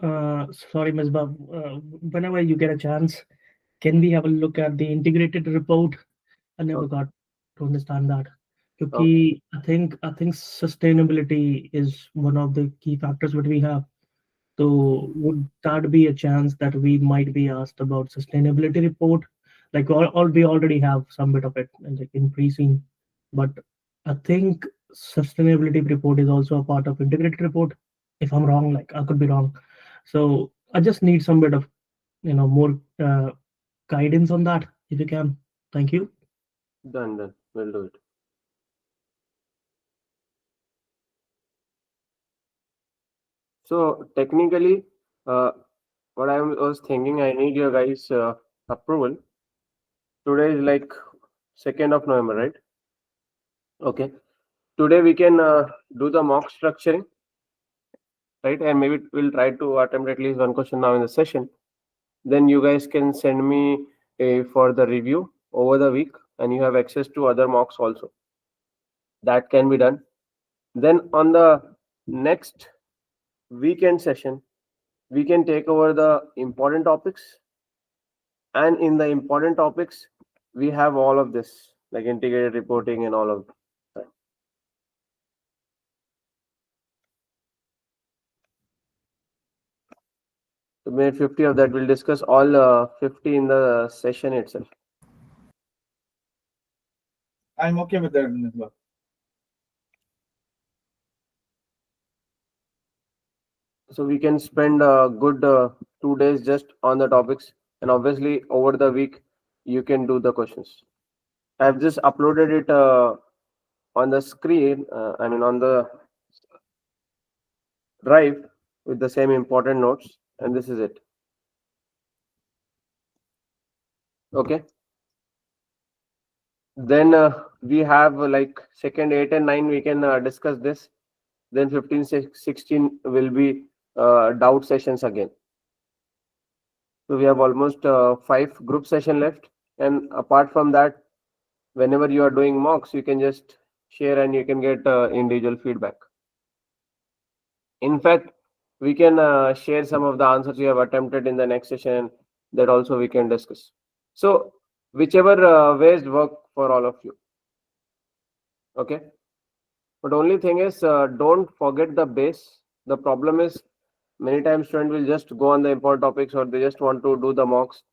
Sorry, Ms. Bab. Whenever you get a chance, can we have a look at the integrated report? I never Okay. got to understand that. Okay. Because I think sustainability is one of the key factors that we have. So would that be a chance that we might be asked about sustainability report? Like all we already have some bit of it like in pre-scene, but I think sustainability report is also a part of integrated report. If I'm wrong, like I could be wrong. So I just need some bit of more guidance on that if you can. Thank you. Done. We'll do it. So technically, what I was thinking, I need your guys' approval. Today is like 2nd of November, right? Okay. Today we can do the mock structuring, right? And maybe we'll try to attempt at least one question now in the session. Then you guys can send me for the review over the week, and you have access to other mocks also. That can be done. Then on the next weekend session, we can take over the important topics, and in the important topics, we have all of this like integrated reporting and all of that. So maybe 50 of that, we'll discuss all 50 in the session itself. I'm okay with that, Nisba. So we can spend a good 2 days just on the topics, and obviously over the week you can do the questions. I've just uploaded it on the screen. I mean on the drive with the same important notes, and this is it. Okay. Then we have like second 8 and 9 we can discuss this. Then 15 16 will be doubt sessions again. So we have almost 5 group session left, and apart from that, whenever you are doing mocks, you can just share and you can get individual feedback. In fact, we can share some of the answers you have attempted in the next session, that also we can discuss. So whichever ways work for all of you. Okay. But only thing is, don't forget the base. The problem is many times students will just go on the important topics, or they just want to do the mocks,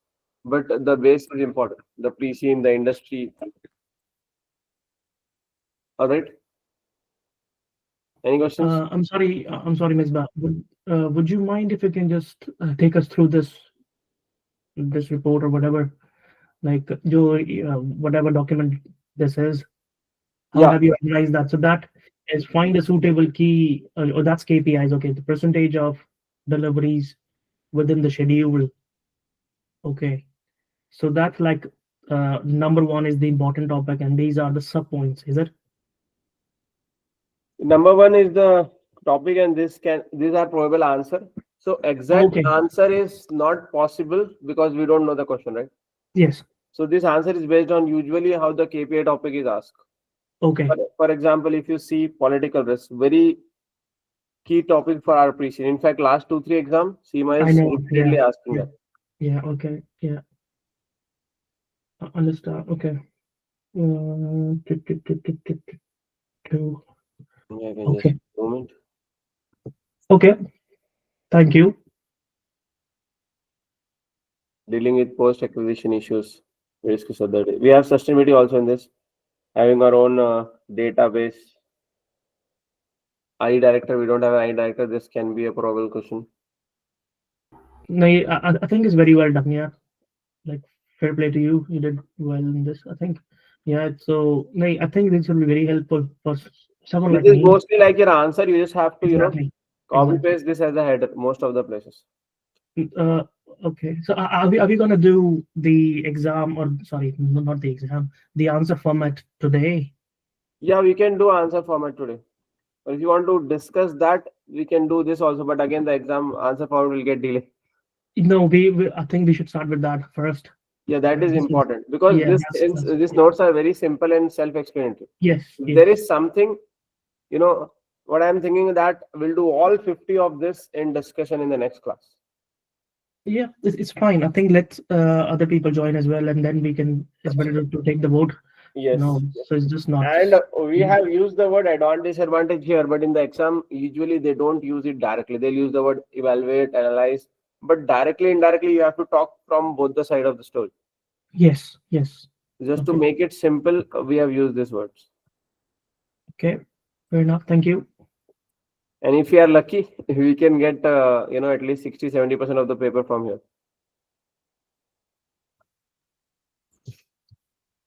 but the base is important. The pre-scene, the industry. All right. Any questions? I'm sorry, Ms. Ba. Would you mind if you can just take us through this report or whatever, like your whatever document this is? How Yeah. have you organized that? So that is find a suitable key, or that's KPIs. Okay, the percentage of deliveries within the schedule. Okay, so that's like number one is the important topic, and these are the sub points. Is it? Number one is the topic, and these are probable answer. So exact Okay. answer is not possible because we don't know the question, right? Yes. So this answer is based on usually how the KPI topic is asked. Okay. For example, if you see political risk, very key topic for our pre-scene. In fact, last 2-3 exam, CIMA I is know. Yeah. repeatedly asking Yeah. that. Yeah. Okay. Yeah. Understand. Okay. Two, two, two, two, two, two. Yeah, I can Okay. just moment. Okay. Thank you. Dealing with post-acquisition issues. We discussed other day. We have sustainability also in this. Having our own database. IT director, we don't have an IT director. This can be a probable question. No, I think it's very well done. Yeah. Like fair play to you. You did well in this. I think. Yeah. So no, I think this will be very helpful for someone This like is me. mostly like your answer. You just have to, Exactly. copy Exactly. paste this as a header most of the places. Uh, okay. So are we gonna do the exam or sorry, not the exam, the answer format today? Yeah, we can do answer format today. Or if you want to discuss that, we can do this also. But again, the exam answer format will get delayed. No, I think we should start with that first. Yeah, that is This is important because yeah. these notes are very simple and self-explanatory. Yes. If Yes. there is something, you know, what I'm thinking that we'll do all 50 of this in discussion in the next class. Yeah, it's fine. I think let other people join as well, and then we can. It's better to take the vote. Yes. So it's just not. And we have used the word advantage, disadvantage here, but in the exam, usually they don't use it directly. They'll use the word evaluate, analyze, but directly, indirectly, you have to talk from both the side of the story. Yes, yes. Just to Okay. make it simple, we have used these words. Okay, fair enough. Thank you. And if we are lucky, we can get, at least 60-70% of the paper from here.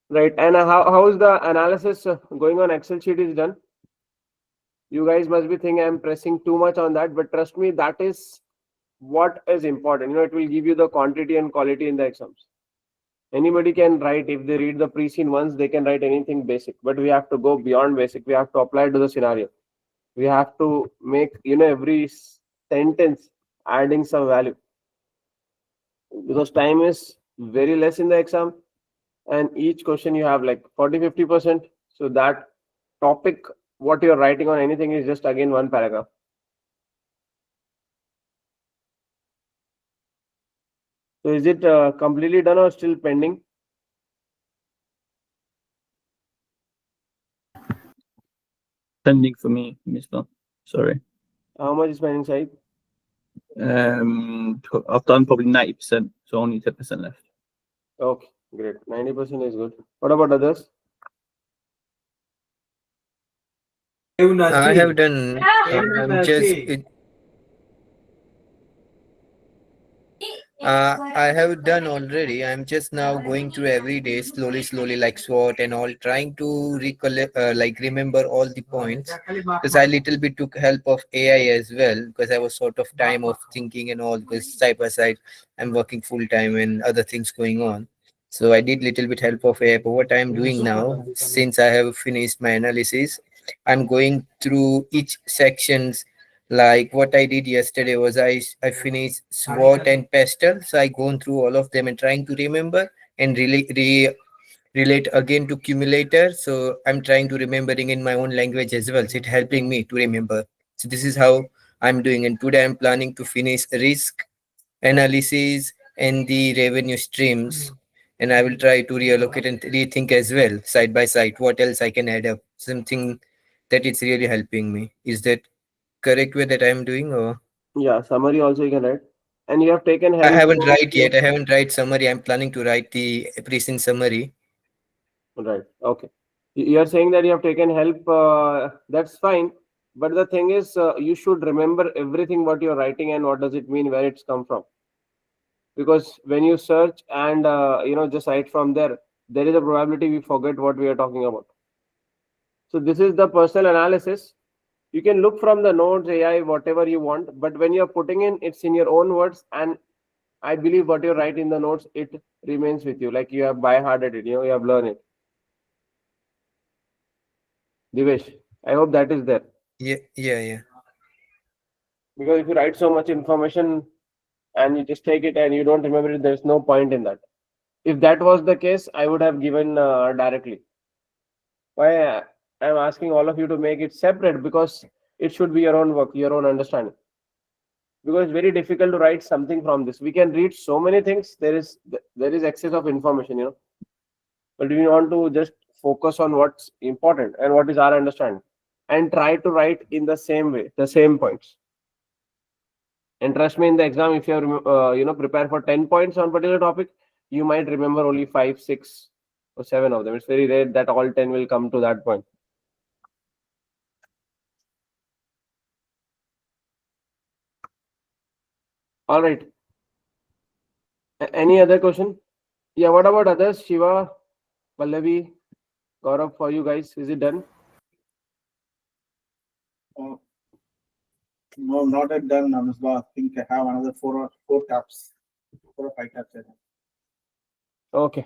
Right. And how is the analysis going on? Excel sheet is done. You guys must be thinking I'm pressing too much on that, but trust me, that is what is important. It will give you the quantity and quality in the exams. Anybody can write, if they read the pre-seen ones, they can write anything basic, but we have to go beyond basic. We have to apply to the scenario. We have to make, every sentence adding some value, because time is very less in the exam, and each question you have like 40-50%. So that topic, what you're writing on anything, is just again one paragraph. So is it completely done or still pending? Pending for me, Mr. Sorry. How much is pending, Said? I've done probably 90%, so only 10% left. Okay, great. 90% is good. What about others? I have done. I'm just. I have done already. I'm just now going through every day, slowly, like SWOT and all, trying to recollect, remember all the points. Because I little bit took help of AI as well, because I was sort of time of thinking and all. Because side by side, I'm working full time and other things going on. So I did little bit help of AI. But what I'm doing now, since I have finished my analysis, I'm going through each sections. Like what I did yesterday was I finished SWOT and PESTEL. So I gone through all of them and trying to remember and relate again to Cewmlator. So I'm trying to remembering in my own language as well. So it's helping me to remember. So this is how I'm doing. And today I'm planning to finish risk analysis and the revenue streams. And I will try to reallocate and rethink as well, side by side, what else I can add up. Something that it's really helping me. Is that correct way that I'm doing, or Yeah, summary also you can write. And you have taken help. I haven't write yet. I haven't write summary. I'm planning to write the present summary. Right. Okay. You are saying that you have taken help. That's fine. But the thing is, you should remember everything what you're writing and what does it mean, where it's come from. Because when you search and just write from there, there is a probability we forget what we are talking about. So this is the personal analysis. You can look from the notes, AI, whatever you want, but when you're putting in, it's in your own words, and I believe what you write in the notes, it remains with you. Like you have by-hearted it, you have learned it. Divesh, I hope that is there. Yeah. Because if you write so much information and you just take it and you don't remember it, there's no point in that. If that was the case, I would have given directly. Why I'm asking all of you to make it separate, because it should be your own work, your own understanding. Because it's very difficult to write something from this. We can read so many things. There is excess of information, but we want to just focus on what's important and what is our understanding, and try to write in the same way, the same points. And trust me, in the exam, if you are prepare for 10 points on particular topic, you might remember only 5, 6, or 7 of them. It's very rare that all 10 will come to that point. All right. Any other question? Yeah, what about others? Shiva, Pallavi, Gaurav, for you guys, is it done? No, not yet done, Anusba. I think I have another 4 or 5 tabs. Okay.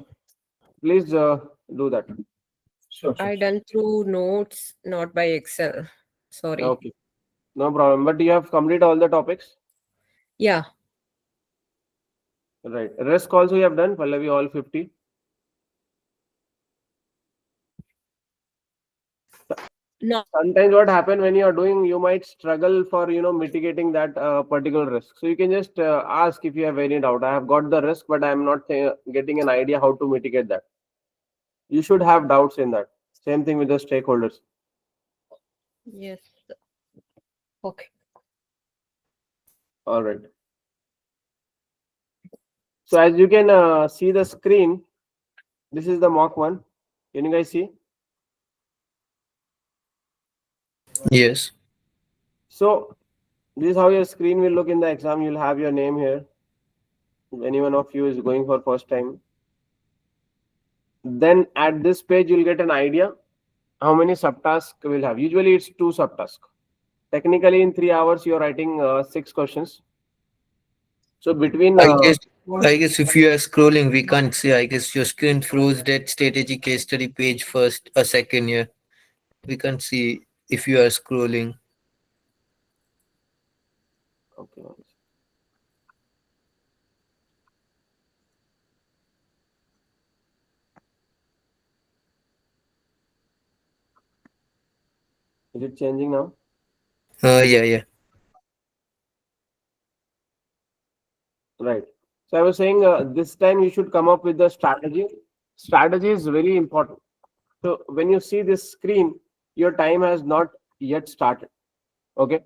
Please do that. Sure. I done through notes, not by Excel. Sorry. Okay. No problem. But you have completed all the topics? Yeah. Right. Risk also you have done, Pallavi, all 50. No. sometimes what happen when you are doing, you might struggle for mitigating that particular risk. So you can just ask if you have any doubt. I have got the risk, but I am not getting an idea how to mitigate that. You should have doubts in that. Same thing with the stakeholders. Yes. Okay. All right. So as you can see the screen, this is the mock one. Can you guys see? Yes. So this is how your screen will look in the exam. You'll have your name here. If any one of you is going for first time. Then at this page, you'll get an idea how many subtasks we'll have. Usually it's 2 subtasks. Technically in 3 hours, you're writing 6 questions. So between I guess if you are scrolling, we can't see. I guess your screen froze that strategy case study page first, a second here. We can't see if you are scrolling. okay. Is it changing now? Yeah. Right. So I was saying this time you should come up with the strategy. Strategy is very important. So when you see this screen, your time has not yet started. Okay.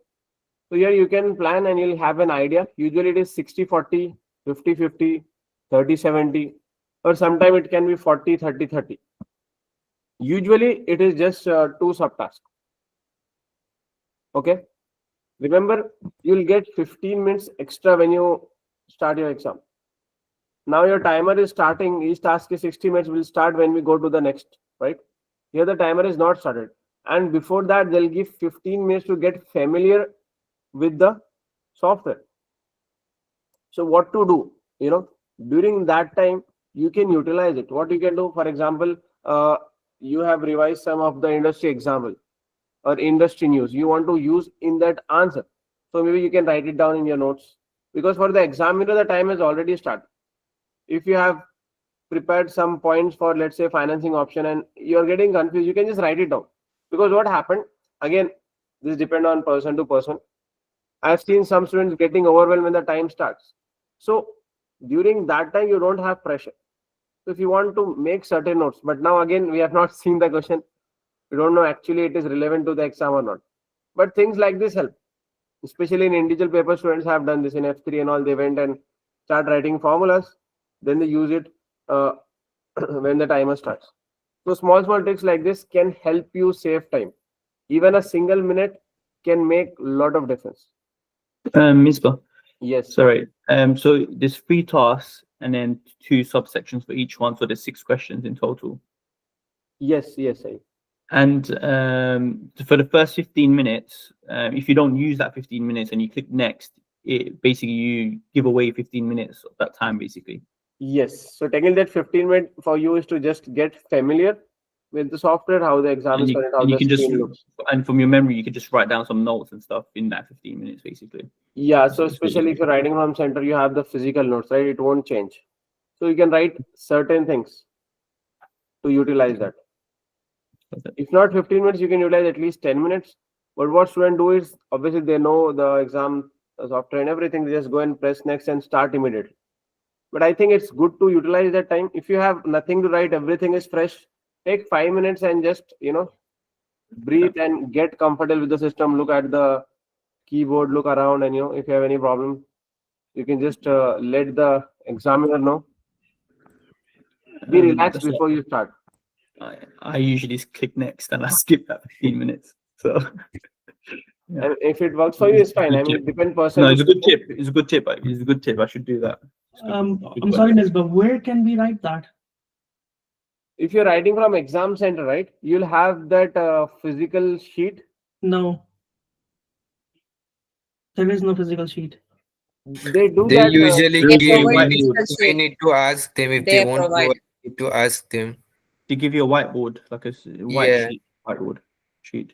So here you can plan and you'll have an idea. Usually it is 60-40, 50-50, 30-70, or sometime it can be 40-30-30. Usually it is just 2 subtasks. Okay. Remember, you'll get 15 minutes extra when you start your exam. Now your timer is starting. Each task is 60 minutes. Will start when we go to the next, right? Here the timer is not started. And before that, they'll give 15 minutes to get familiar with the software. So what to do? During that time, you can utilize it. What you can do, for example, you have revised some of the industry example or industry news you want to use in that answer. So maybe you can write it down in your notes, because for the examiner, the time has already started. If you have prepared some points for, let's say, financing option and you're getting confused, you can just write it down. Because what happened, again, this depends on person to person. I've seen some students getting overwhelmed when the time starts. So during that time, you don't have pressure. So if you want to make certain notes, but now again, we have not seen the question. We don't know actually it is relevant to the exam or not. But things like this help. Especially in individual paper, students have done this in F3 and all. They went and start writing formulas. Then they use it when the timer starts. So small tricks like this can help you save time. Even a single minute can make a lot of difference. Misbah, Yes. sorry. So there's 3 tasks and then 2 subsections for each one. So there's 6 questions in total. Yes. And for the first 15 minutes, if you don't use that 15 minutes and you click next, it basically you give away 15 minutes of that time, basically. Yes. So technically that 15 minutes for you is to just get familiar with the software, how the exam is going, how the screen looks. And from your memory, you can just write down some notes and stuff in that 15 minutes, basically. Yeah. So especially if you're writing from center, you have the physical notes, right? It won't change. So you can write certain things to utilize that. If not 15 minutes, you can utilize at least 10 minutes. But what students do is, obviously they know the exam software and everything. They just go and press next and start immediately. But I think it's good to utilize that time. If you have nothing to write, everything is fresh, take 5 minutes and just, breathe and get comfortable with the system. Look at the keyboard, look around, and, if you have any problem, you can just let the examiner know. Be relaxed before you start. I usually just click next and I skip that 15 minutes. So yeah. And if it works for you, it's fine. I mean, it depends person. No, it's a good tip. It's a good tip. It's a good tip. I should do that. I'm sorry, Miss, but where can we write that? If you're writing from exam center, right, you'll have that physical sheet. No. There is no physical sheet. They do They that. usually They give. provide We physical sheet. need to ask them if They they won't provide. provide. Need to ask them. They give you a whiteboard, like a Yeah. whiteboard sheet.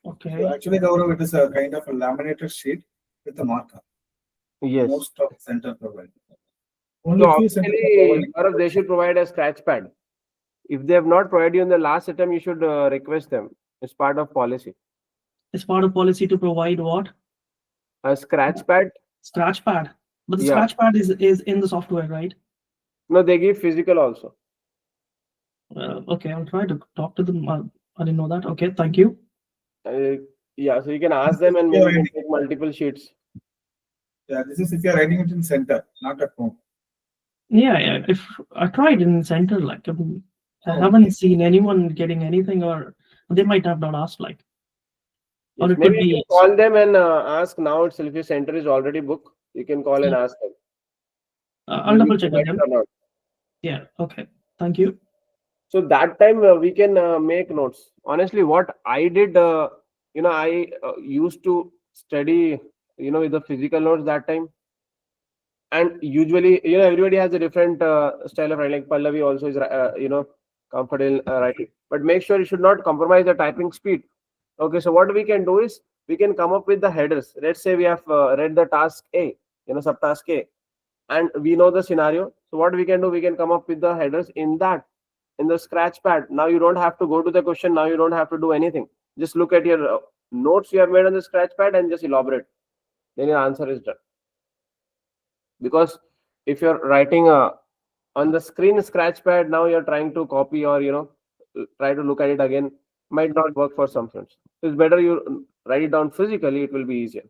Okay. So actually, Gaurav, it is a kind of a laminated sheet with a marker. Yes. Most of center provide. So obviously, they should provide a scratch pad. If they have not provided you in the last attempt, you should request them. It's part of policy. It's part of policy to provide what? A scratch pad. Scratch pad. But the Yeah. scratch pad is in the software, right? No, they give physical also. Okay, I'll try to talk to them. I didn't know that. Okay, thank you. Yeah, so you can ask them and maybe you can take multiple sheets. Yeah, this is if you're writing it in center, not at home. Yeah. If I tried in center, like I Okay. haven't seen anyone getting anything, or they might have not asked, like. Or Yes, it could maybe you be. can call them and ask now itself. If your center is already booked, you can call and ask them. I'll Will double you check with provide them. it or not? Yeah. Okay. Thank you. So that time we can make notes. Honestly, what I did, I used to study, with the physical notes that time. And usually, everybody has a different style of writing. Like Pallavi also is, comfortable writing. But make sure you should not compromise the typing speed. Okay, so what we can do is we can come up with the headers. Let's say we have read the task A, subtask A, and we know the scenario. So what we can do, we can come up with the headers in the scratch pad. Now you don't have to go to the question. Now you don't have to do anything. Just look at your notes you have made on the scratch pad and just elaborate. Then your answer is done. Because if you're writing on the screen scratch pad, now you're trying to copy or try to look at it again, might not work for some students. It's better you write it down physically. It will be easier.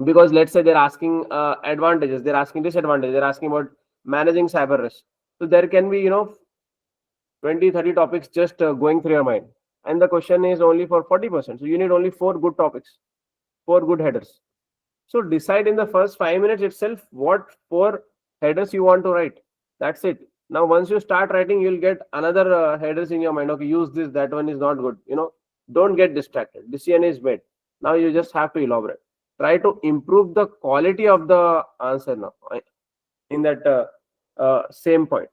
Because let's say they're asking advantages, they're asking disadvantages, they're asking about managing cyber risk. So there can be 20-30 topics just going through your mind, and the question is only for 40%. So you need only 4 good topics, 4 good headers. So decide in the first 5 minutes itself what 4 headers you want to write. That's it. Now once you start writing, you'll get another headers in your mind. Okay, use this, that one is not good. Don't get distracted. Decision is made. Now you just have to elaborate. Try to improve the quality of the answer now in that same point.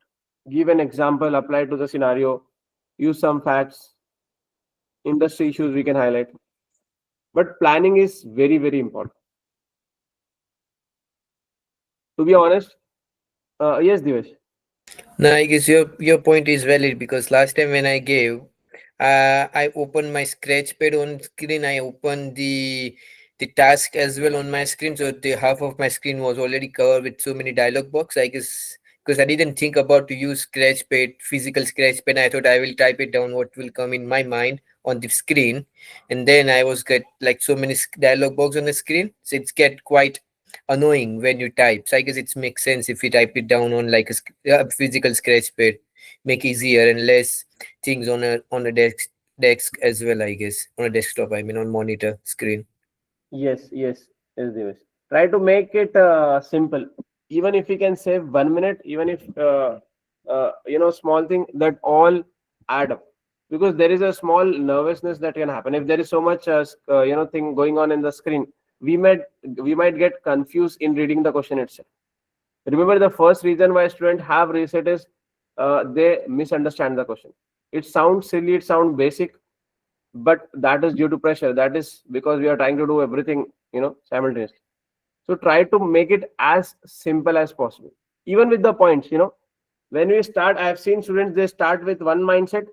Give an example, apply to the scenario, use some facts, industry issues we can highlight. But planning is very, very important. To be honest, yes, Divesh. No, I guess your point is valid, because last time when I gave, I opened my Scratchpad on screen. I opened the task as well on my screen, so the half of my screen was already covered with so many dialog box. I guess because I didn't think about to use Scratchpad, physical Scratchpad. I thought I will type it down what will come in my mind on the screen, and then I was get like so many dialog box on the screen, so it's get quite annoying when you type. So I guess it makes sense if you type it down on like a physical scratch pad, make easier and less things on a desk as well. I guess on a desktop, I mean on monitor screen. Yes, Divesh. Try to make it simple. Even if you can save 1 minute, even if small thing, that all add up. Because there is a small nervousness that can happen if there is so much thing going on in the screen. We might get confused in reading the question itself. Remember, the first reason why students have reset is they misunderstand the question. It sounds silly, it sounds basic, but that is due to pressure. That is because we are trying to do everything simultaneously. So try to make it as simple as possible, even with the points. When we start, I have seen students, they start with one mindset,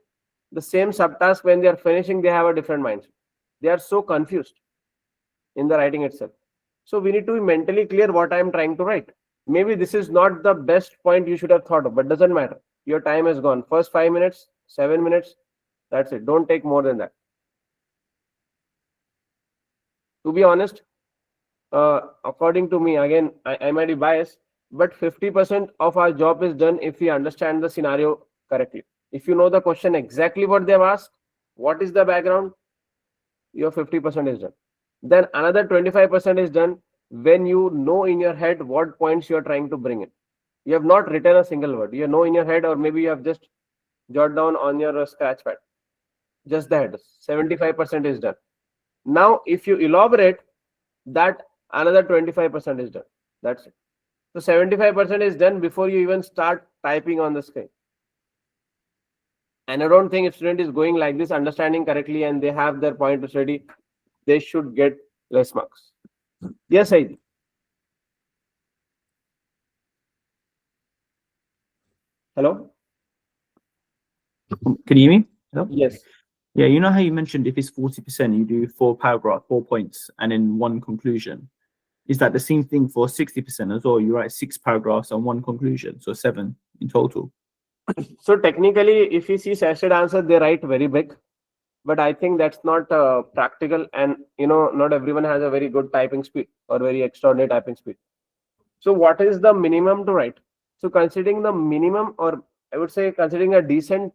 the same subtask, when they are finishing they have a different mindset. They are so confused in the writing itself. So we need to be mentally clear what I am trying to write. Maybe this is not the best point you should have thought of, but doesn't matter. Your time has gone. First 5 minutes, 7 minutes, that's it. Don't take more than that. To be honest, according to me, again, I might be biased, but 50% of our job is done if we understand the scenario correctly. If you know the question exactly what they've asked, what is the background, your 50% is done. Then another 25% is done when you know in your head what points you are trying to bring in. You have not written a single word. You know in your head, or maybe you have just jot down on your scratch pad. Just the head. 75% is done. Now, if you elaborate, that another 25% is done. That's it. So 75% is done before you even start typing on the screen. And I don't think if student is going like this, understanding correctly, and they have their point to study, they should get less marks. Yes, Said. Hello. Can you hear me? Hello? Yes. Yeah, you know how you mentioned if it's 40%, you do 4 points, and then 1 conclusion. Is that the same thing for 60% as well? You write 6 paragraphs and 1 conclusion, so 7 in total. So technically, if you see session answer, they write very big, but I think that's not practical, and not everyone has a very good typing speed or very extraordinary typing speed. So what is the minimum to write? So considering the minimum, or I would say considering a decent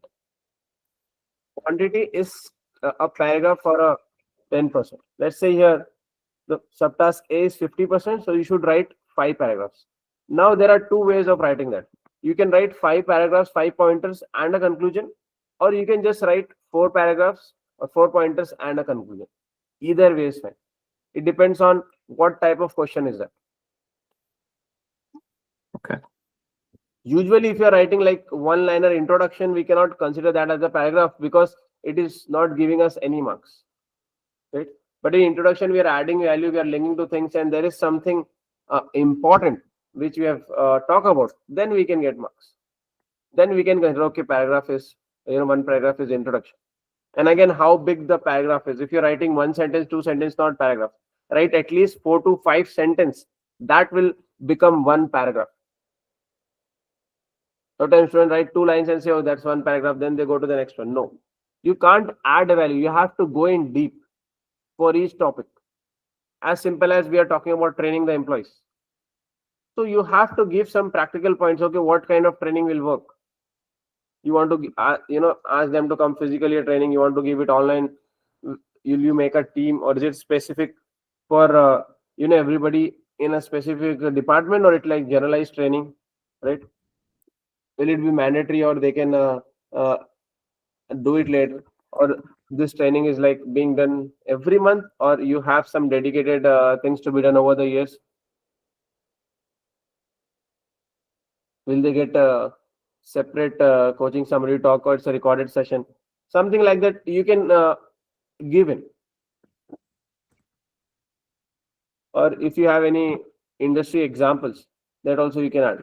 quantity, is a paragraph for a 10%. Let's say here the subtask A is 50%, so you should write 5 paragraphs. Now there are 2 ways of writing that. You can write 5 paragraphs, 5 pointers and a conclusion, or you can just write 4 paragraphs or 4 pointers and a conclusion. Either way is fine. It depends on what type of question is that. Okay. Usually if you're writing like one-liner introduction, we cannot consider that as a paragraph because it is not giving us any marks, right? But in introduction, we are adding value, we are linking to things, and there is something important which we have talked about, then we can get marks. Then we can consider, okay, paragraph is, 1 paragraph is introduction. And again, how big the paragraph is. If you're writing 1 sentence, 2 sentence, not paragraph, write at least 4 to 5 sentences. That will become 1 paragraph. Sometimes students write 2 lines and say, oh, that's 1 paragraph, then they go to the next one. No, you can't add a value. You have to go in deep for each topic. As simple as we are talking about training the employees. So you have to give some practical points. Okay, what kind of training will work? You want to, ask them to come physically training. You want to give it online. Will you make a team, or is it specific for everybody in a specific department, or it like generalized training, right? Will it be mandatory, or they can do it later, or this training is like being done every month, or you have some dedicated things to be done over the years? Will they get a separate coaching summary talk, or it's a recorded session? Something like that you can give in. Or if you have any industry examples, that also you can add.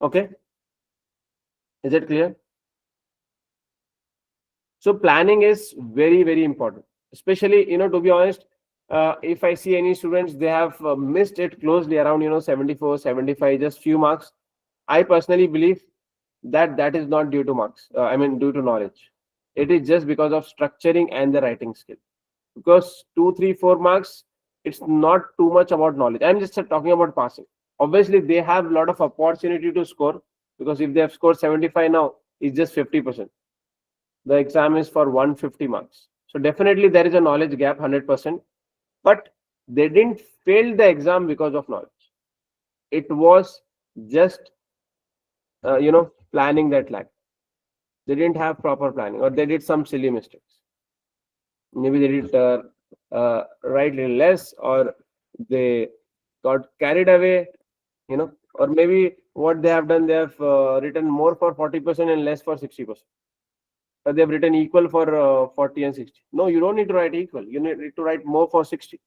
Okay, is it clear? So planning is very, very important, especially, to be honest, if I see any students, they have missed it closely around 74, 75, just few marks. I personally believe that that is not due to marks, due to knowledge. It is just because of structuring and the writing skill. Because 2, 3, 4 marks, it's not too much about knowledge. I'm just talking about passing. Obviously they have a lot of opportunity to score, because if they have scored 75 now, it's just 50%. The exam is for 150 marks. So definitely there is a knowledge gap, 100%. But they didn't fail the exam because of knowledge. It was just, planning that lack. They didn't have proper planning, or they did some silly mistakes. Maybe they did write little less, or they got carried away, or maybe what they have done, they have written more for 40% and less for 60%. Or they have written equal for 40 and 60. No, you don't need to write equal. You need to write more for 60.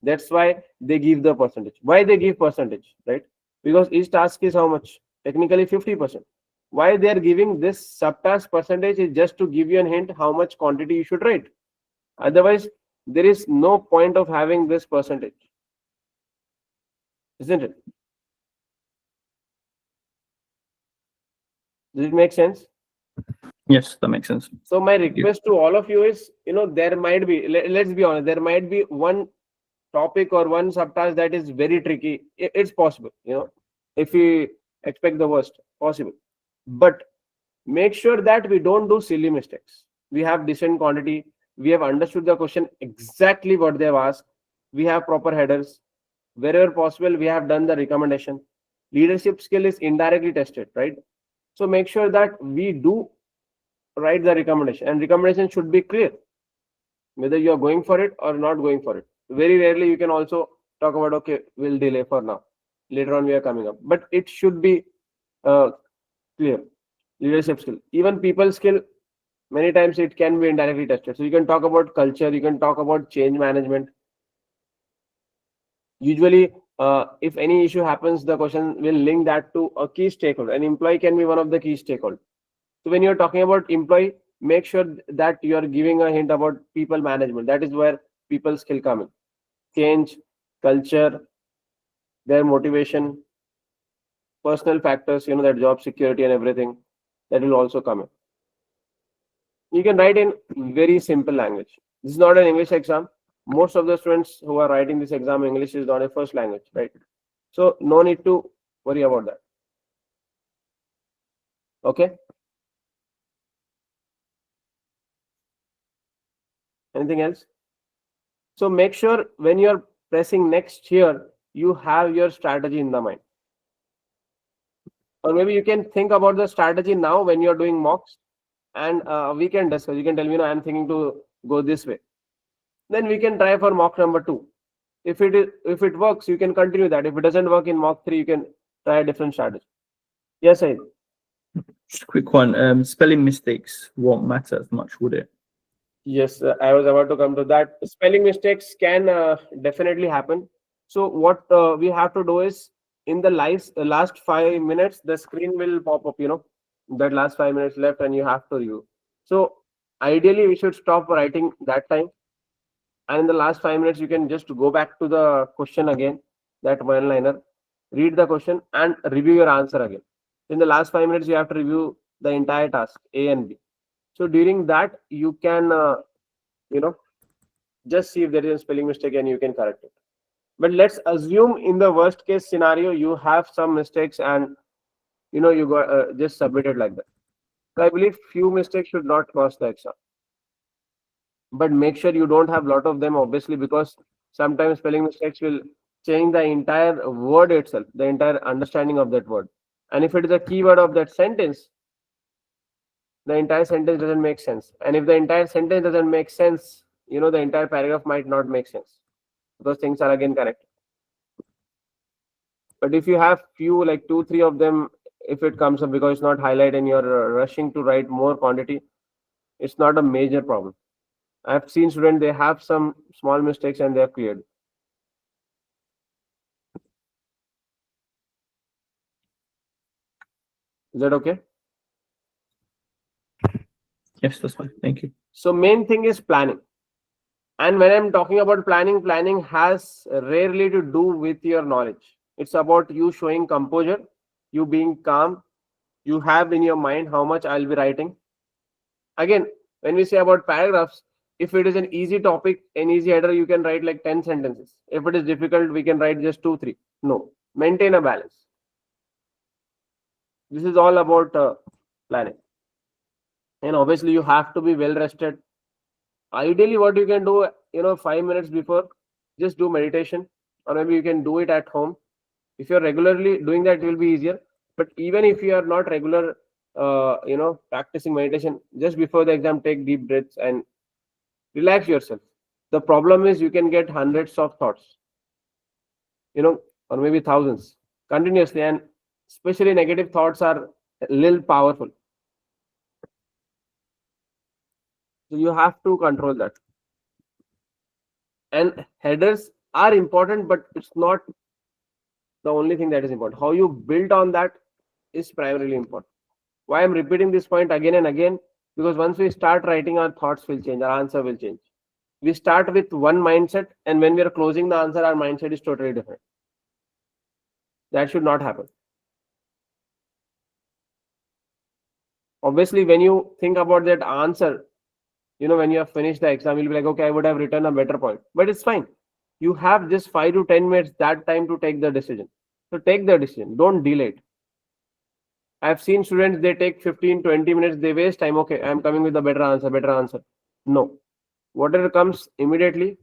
That's why they give the percentage. Why they give percentage, right? Because each task is how much? Technically 50%. Why they are giving this subtask percentage is just to give you a hint how much quantity you should write. Otherwise, there is no point of having this percentage, isn't it? Does it make sense? Yes, that makes sense. So my request to all of you is, there might be, let's be honest, there might be one topic or one subtask that is very tricky. It's possible, if we expect the worst, possible. But make sure that we don't do silly mistakes. We have decent quantity. We have understood the question exactly what they have asked. We have proper headers. Wherever possible, we have done the recommendation. Leadership skill is indirectly tested, right? So make sure that we do write the recommendation, and recommendation should be clear, whether you are going for it or not going for it. Very rarely you can also talk about, okay, we'll delay for now, later on we are coming up, but it should be clear. Leadership skill, even people skill, many times it can be indirectly tested. So you can talk about culture, you can talk about change management. Usually if any issue happens, the question will link that to a key stakeholder. An employee can be one of the key stakeholders. So when you're talking about employee, make sure that you are giving a hint about people management. That is where people skill come in. Change, culture, their motivation, personal factors, their job security and everything, that will also come in. You can write in very simple language. This is not an English exam. Most of the students who are writing this exam, English is not a first language, right? So no need to worry about that. Okay. Anything else? So make sure when you're pressing next here, you have your strategy in the mind. Or maybe you can think about the strategy now when you're doing mocks, and we can discuss. You can tell me, I'm thinking to go this way. Then we can try for mock number 2. If it works, you can continue that. If it doesn't work in mock 3, you can try a different strategy. Yes, I. Just a quick one. Spelling mistakes won't matter as much, would it? Yes, I was about to come to that. Spelling mistakes can definitely happen. So what we have to do is, in the last 5 minutes, the screen will pop up, that last 5 minutes left and you have to review. So ideally, we should stop writing that time. And in the last 5 minutes, you can just go back to the question again, that one-liner, read the question and review your answer again. In the last 5 minutes, you have to review the entire task, A and B. So during that, you can, just see if there is a spelling mistake and you can correct it. But let's assume in the worst case scenario, you have some mistakes and, you got just submit it like that. So I believe few mistakes should not cost the exam. But make sure you don't have a lot of them, obviously, because sometimes spelling mistakes will change the entire word itself, the entire understanding of that word. And if it is a keyword of that sentence, the entire sentence doesn't make sense. And if the entire sentence doesn't make sense, the entire paragraph might not make sense, because things are again connected. But if you have few, like 2-3 of them, if it comes up because it's not highlighted and you're rushing to write more quantity, it's not a major problem. I've seen students, they have some small mistakes and they have cleared. Is that okay? Yes, that's fine. Thank you. So main thing is planning. And when I'm talking about planning, planning has rarely to do with your knowledge. It's about you showing composure, you being calm. You have in your mind how much I'll be writing. Again, when we say about paragraphs, if it is an easy topic, an easy header, you can write like 10 sentences. If it is difficult, we can write just 2-3. No, maintain a balance. This is all about planning. And obviously, you have to be well rested. Ideally, what you can do, 5 minutes before, just do meditation, or maybe you can do it at home. If you're regularly doing that, it will be easier. But even if you are not regular, practicing meditation, just before the exam, take deep breaths and relax yourself. The problem is you can get hundreds of thoughts, or maybe thousands continuously, and especially negative thoughts are a little powerful. So you have to control that. And headers are important, but it's not the only thing that is important. How you build on that is primarily important. Why I'm repeating this point again and again? Because once we start writing, our thoughts will change, our answer will change. We start with one mindset, and when we are closing the answer, our mindset is totally different. That should not happen. Obviously, when you think about that answer, when you have finished the exam, you'll be like, okay, I would have written a better point. But it's fine. You have just 5 to 10 minutes that time to take the decision. So take the decision. Don't delay it. I've seen students, they take 15-20 minutes, they waste time. Okay, I'm coming with a better answer. No. Whatever comes immediately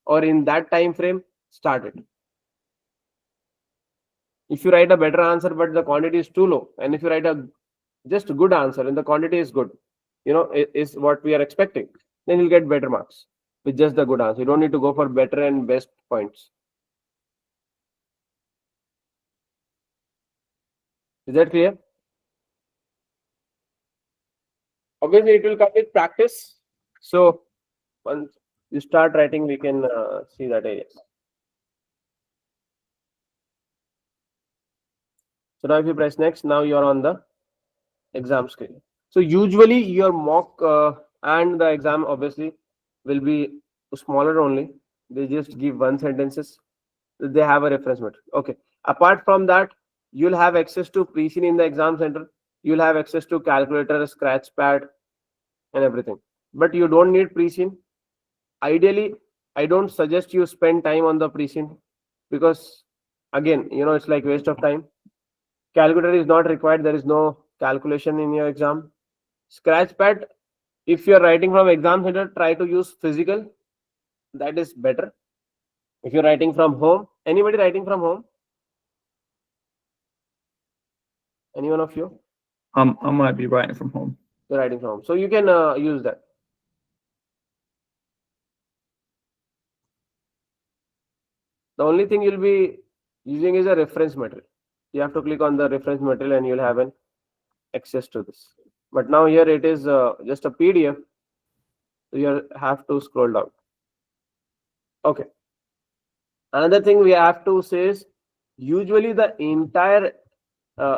or in that time frame, start it. If you write a better answer, but the quantity is too low, and if you write a just a good answer and the quantity is good, is what we are expecting, then you'll get better marks with just the good answer. You don't need to go for better and best points. Is that clear? Obviously, it will come with practice. So once you start writing, we can see that areas. So now if you press next, now you are on the exam screen. So usually your mock and the exam obviously will be smaller only. They just give one sentences. They have a reference material. Okay. Apart from that, you'll have access to pre-scene in the exam center. You'll have access to calculator, scratch pad, and everything. But you don't need pre-scene. Ideally, I don't suggest you spend time on the pre-scene because again, it's like waste of time. Calculator is not required. There is no calculation in your exam. Scratch pad, if you're writing from exam center, try to use physical. That is better. If you're writing from home, anybody writing from home? Any one of you? I might be writing from home. You're writing from home. So you can use that. The only thing you'll be using is a reference material. You have to click on the reference material and you'll have an access to this. But now here it is just a PDF. So you have to scroll down. Okay. Another thing we have to say is usually the entire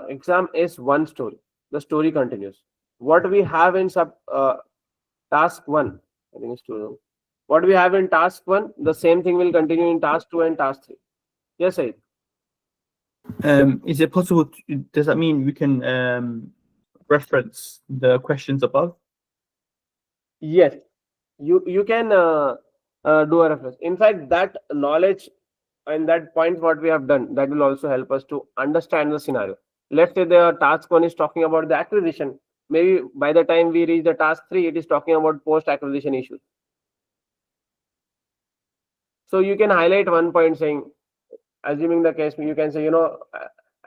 exam is one story. The story continues. What we have in task 1, I think it's 2. What we have in task 1, the same thing will continue in task 2 and task 3. Yes, Said. Is it possible? Does that mean we can reference the questions above? Yes, you can do a reference. In fact, that knowledge and that point what we have done, that will also help us to understand the scenario. Let's say the task 1 is talking about the acquisition. Maybe by the time we reach the task 3, it is talking about post-acquisition issues. So you can highlight one point saying, assuming the case, you can say,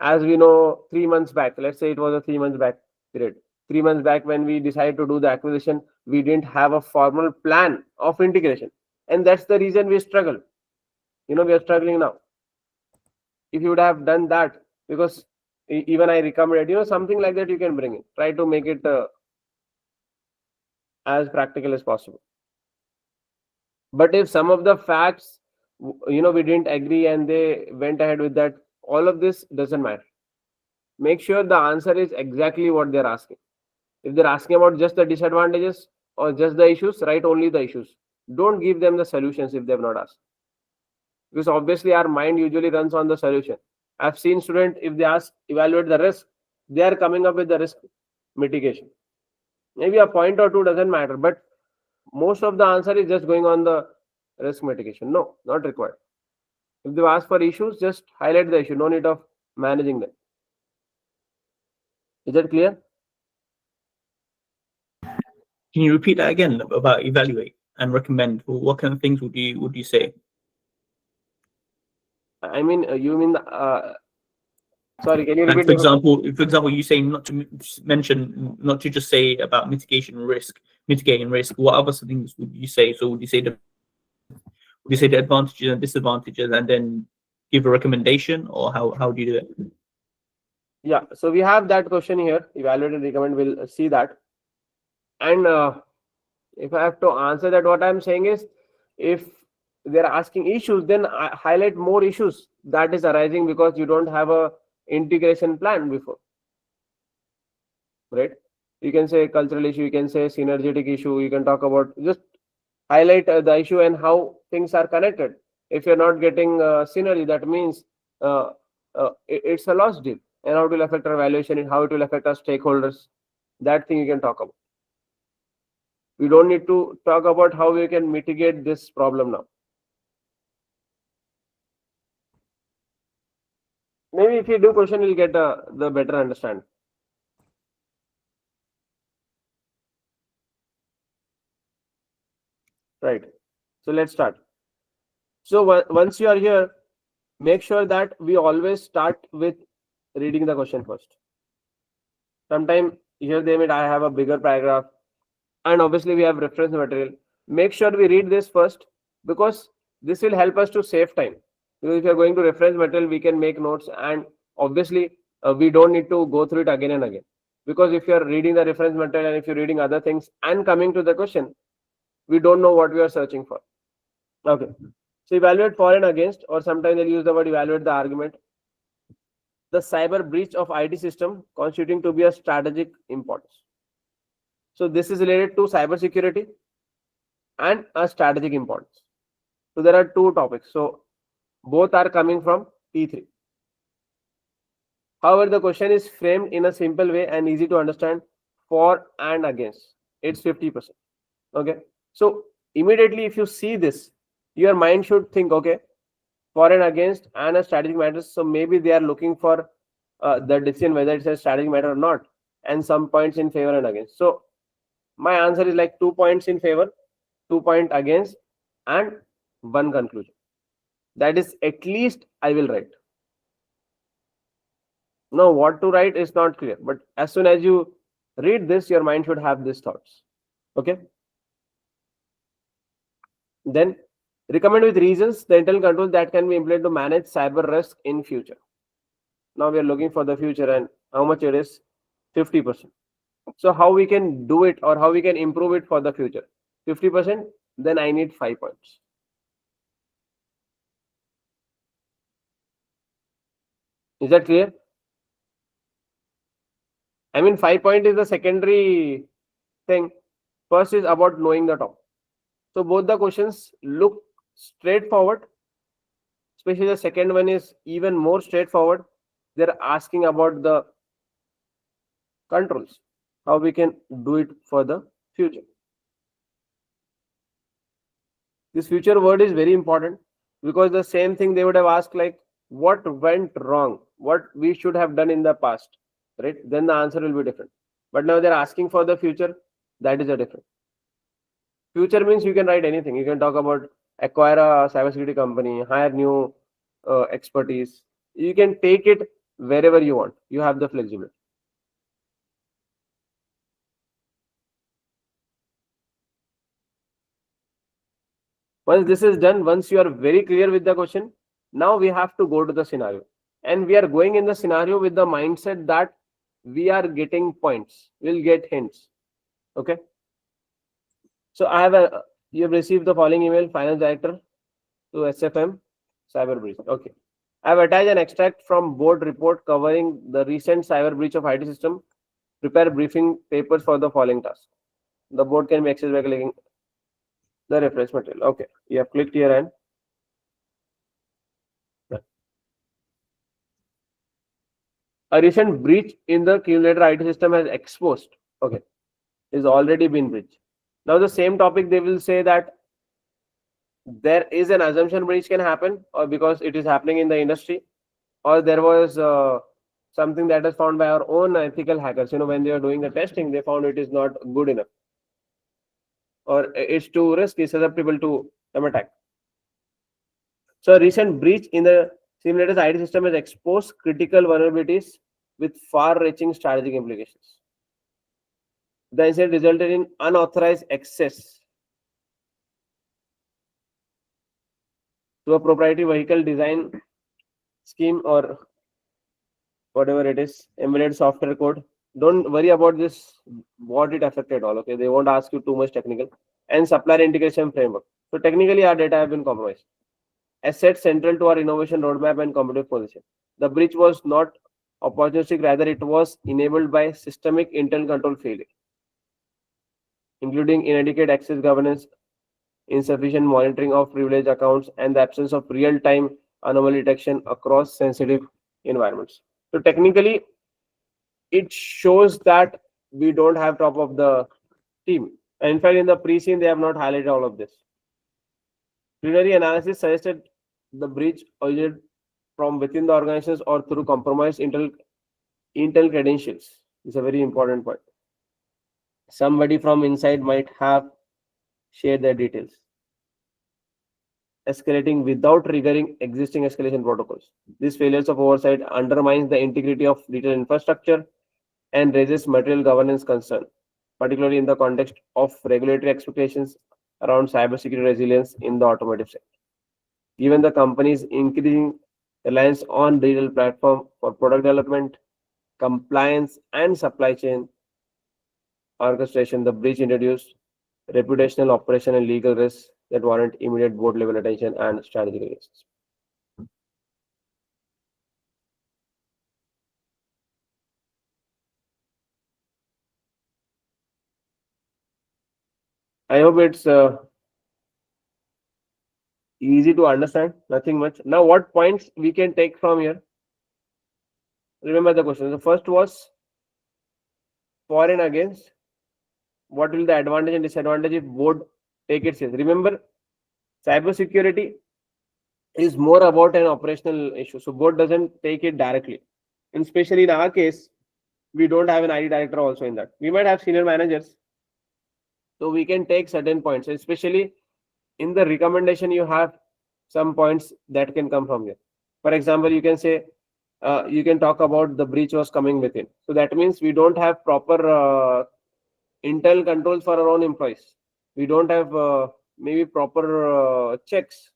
as we know, 3 months back, let's say it was a 3 months back period. 3 months back when we decided to do the acquisition, we didn't have a formal plan of integration. And that's the reason we struggle. We are struggling now. If you would have done that, because even I recommended, something like that you can bring in. Try to make it as practical as possible. But if some of the facts, we didn't agree and they went ahead with that, all of this doesn't matter. Make sure the answer is exactly what they're asking. If they're asking about just the disadvantages or just the issues, write only the issues. Don't give them the solutions if they've not asked. Because obviously our mind usually runs on the solution. I've seen students, if they ask, evaluate the risk, they are coming up with the risk mitigation. Maybe a point or two doesn't matter, but most of the answer is just going on the risk mitigation. No, not required. If they ask for issues, just highlight the issue. No need of managing them. Is that clear? Can you repeat that again about evaluate and recommend? What kind of things would you say? I mean, you mean sorry, can you repeat? For example, you say not to mention, not to just say about mitigating risk. What other things would you say? So would you say the advantages and disadvantages, and then give a recommendation, or how do you do it? Yeah, so we have that question here. Evaluate and recommend. We'll see that. And if I have to answer that, what I'm saying is, if they're asking issues, then I highlight more issues that is arising because you don't have a integration plan before, right? You can say cultural issue, you can say synergetic issue, you can talk about, just highlight the issue and how things are connected. If you're not getting synergy, that means it's a lost deal, and how it will affect our valuation and how it will affect our stakeholders. That thing you can talk about. We don't need to talk about how we can mitigate this problem now. Maybe if you do question, you'll get the better understand. Right. So let's start. So once you are here, make sure that we always start with reading the question first. Sometimes here they may I have a bigger paragraph, and obviously we have reference material. Make sure we read this first, because this will help us to save time. Because if you're going to reference material, we can make notes, and obviously we don't need to go through it again and again. Because if you're reading the reference material and if you're reading other things and coming to the question, we don't know what we are searching for. Okay. So evaluate for and against, or sometimes they'll use the word evaluate the argument. The cyber breach of IT system constituting to be a strategic importance. So this is related to cybersecurity and a strategic importance. So there are two topics. So both are coming from T3. However, the question is framed in a simple way and easy to understand. For and against, it's 50%. Okay. So immediately if you see this, your mind should think, okay, for and against and a strategic matters. So maybe they are looking for the decision whether it's a strategic matter or not, and some points in favor and against. So my answer is like 2 points in favor, 2 points against, and 1 conclusion. That is at least I will write. Now what to write is not clear, but as soon as you read this, your mind should have these thoughts. Okay. Then recommend with reasons the internal controls that can be implemented to manage cyber risk in future. Now we are looking for the future, and how much it is? 50%. So how we can do it, or how we can improve it for the future? 50%, then I need 5 points. Is that clear? I mean, 5 point is the secondary thing. First is about knowing the topic. So both the questions look straightforward, especially the second one is even more straightforward. They're asking about the controls, how we can do it for the future. This future word is very important, because the same thing they would have asked, like what went wrong, what we should have done in the past, right? Then the answer will be different. But now they're asking for the future. That is a different. Future means you can write anything. You can talk about acquire a cybersecurity company, hire new expertise. You can take it wherever you want. You have the flexibility. Once this is done, once you are very clear with the question, now we have to go to the scenario. And we are going in the scenario with the mindset that we are getting points. We'll get hints. Okay. So you have received the following email, Finance Director to SFM Cyber Breach. Okay. I have attached an extract from board report covering the recent cyber breach of IT system. Prepare briefing papers for the following task. The board can be accessed by clicking the reference material. Okay. You have clicked here and a recent breach in the Cewmlator IT system has exposed. Okay. Is already been breached. Now the same topic, they will say that there is an assumption breach can happen, or because it is happening in the industry, or there was something that is found by our own ethical hackers. When they are doing the testing, they found it is not good enough, or it's too risky, susceptible to some attack. So a recent breach in the Cewmlator's IT system has exposed critical vulnerabilities with far-reaching strategic implications. The incident resulted in unauthorized access to a proprietary vehicle design scheme, or whatever it is, embedded software code. Don't worry about this, what it affected all. Okay, they won't ask you too much technical. And supplier integration framework. So technically our data have been compromised. Assets central to our innovation roadmap and competitive position. The breach was not opportunistic, rather it was enabled by systemic internal control failure, including inadequate access governance, insufficient monitoring of privileged accounts, and the absence of real-time anomaly detection across sensitive environments. So technically, it shows that we don't have top of the team. And in fact, in the pre-scene, they have not highlighted all of this. Preliminary analysis suggested the breach originated from within the organizations or through compromised Intel credentials. It's a very important point. Somebody from inside might have shared their details, escalating without triggering existing escalation protocols. These failures of oversight undermines the integrity of digital infrastructure and raises material governance concern, particularly in the context of regulatory expectations around cybersecurity resilience in the automotive sector. Given the company's increasing reliance on digital platform for product development, compliance, and supply chain orchestration, the breach introduced reputational, operational, and legal risks that warrant immediate board level attention and strategic risks. I hope it's easy to understand, nothing much. Now, what points we can take from here? Remember the question. The first was for and against. What will the advantage and disadvantage if board take it serious? Remember, cybersecurity is more about an operational issue. So board doesn't take it directly. And especially in our case, we don't have an IT director also in that. We might have senior managers. So we can take certain points, especially in the recommendation, you have some points that can come from here. For example, you can say, you can talk about the breach was coming within. So that means we don't have proper internal controls for our own employees. We don't have maybe proper checks,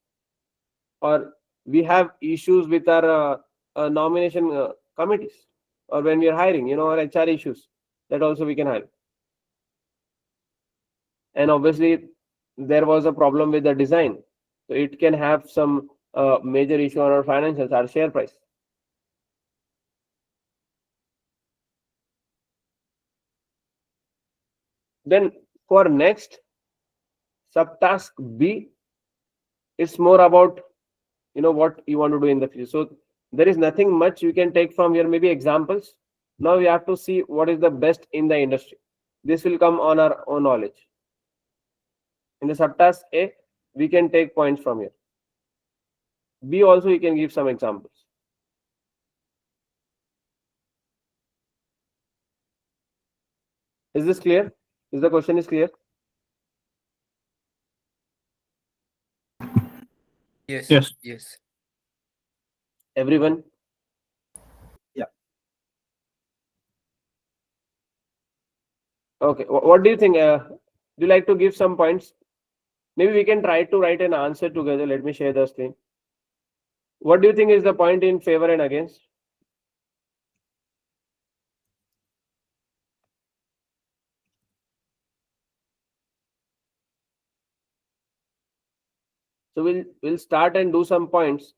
or we have issues with our nomination committees, or when we are hiring, our HR issues, that also we can hire. And obviously, there was a problem with the design. So it can have some major issue on our financials, our share price. Then for next subtask B, it's more about what you want to do in the future. So there is nothing much you can take from here, maybe examples. Now we have to see what is the best in the industry. This will come on our own knowledge. In the subtask A, we can take points from here. B also, you can give some examples. Is this clear? Is the question is clear? Yes. Yes. Yes. Everyone? Yeah. Okay. What do you think? Do you like to give some points? Maybe we can try to write an answer together. Let me share the screen. What do you think is the point in favor and against? So we'll start and do some points,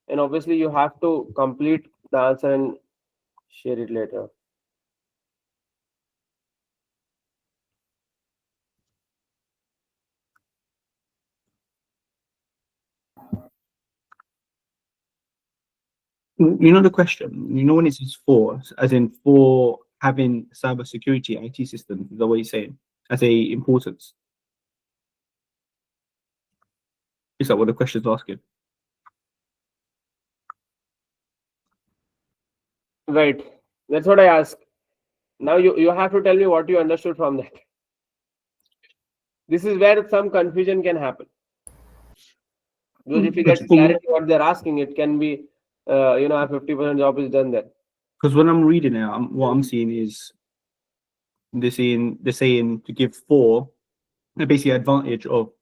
and obviously you have to complete the answer and share it later. You know the question. You know when it says for, as in for having cybersecurity IT systems. Is that what you're saying? As a importance. Is that what the question's asking? Right. That's what I asked. Now you have to tell me what you understood from that. This is where some confusion can happen. Because if you get clarity what they're asking, it can be, a 50% job is done there. Because when I'm reading it, what I'm seeing is they're saying to give for the basic advantage of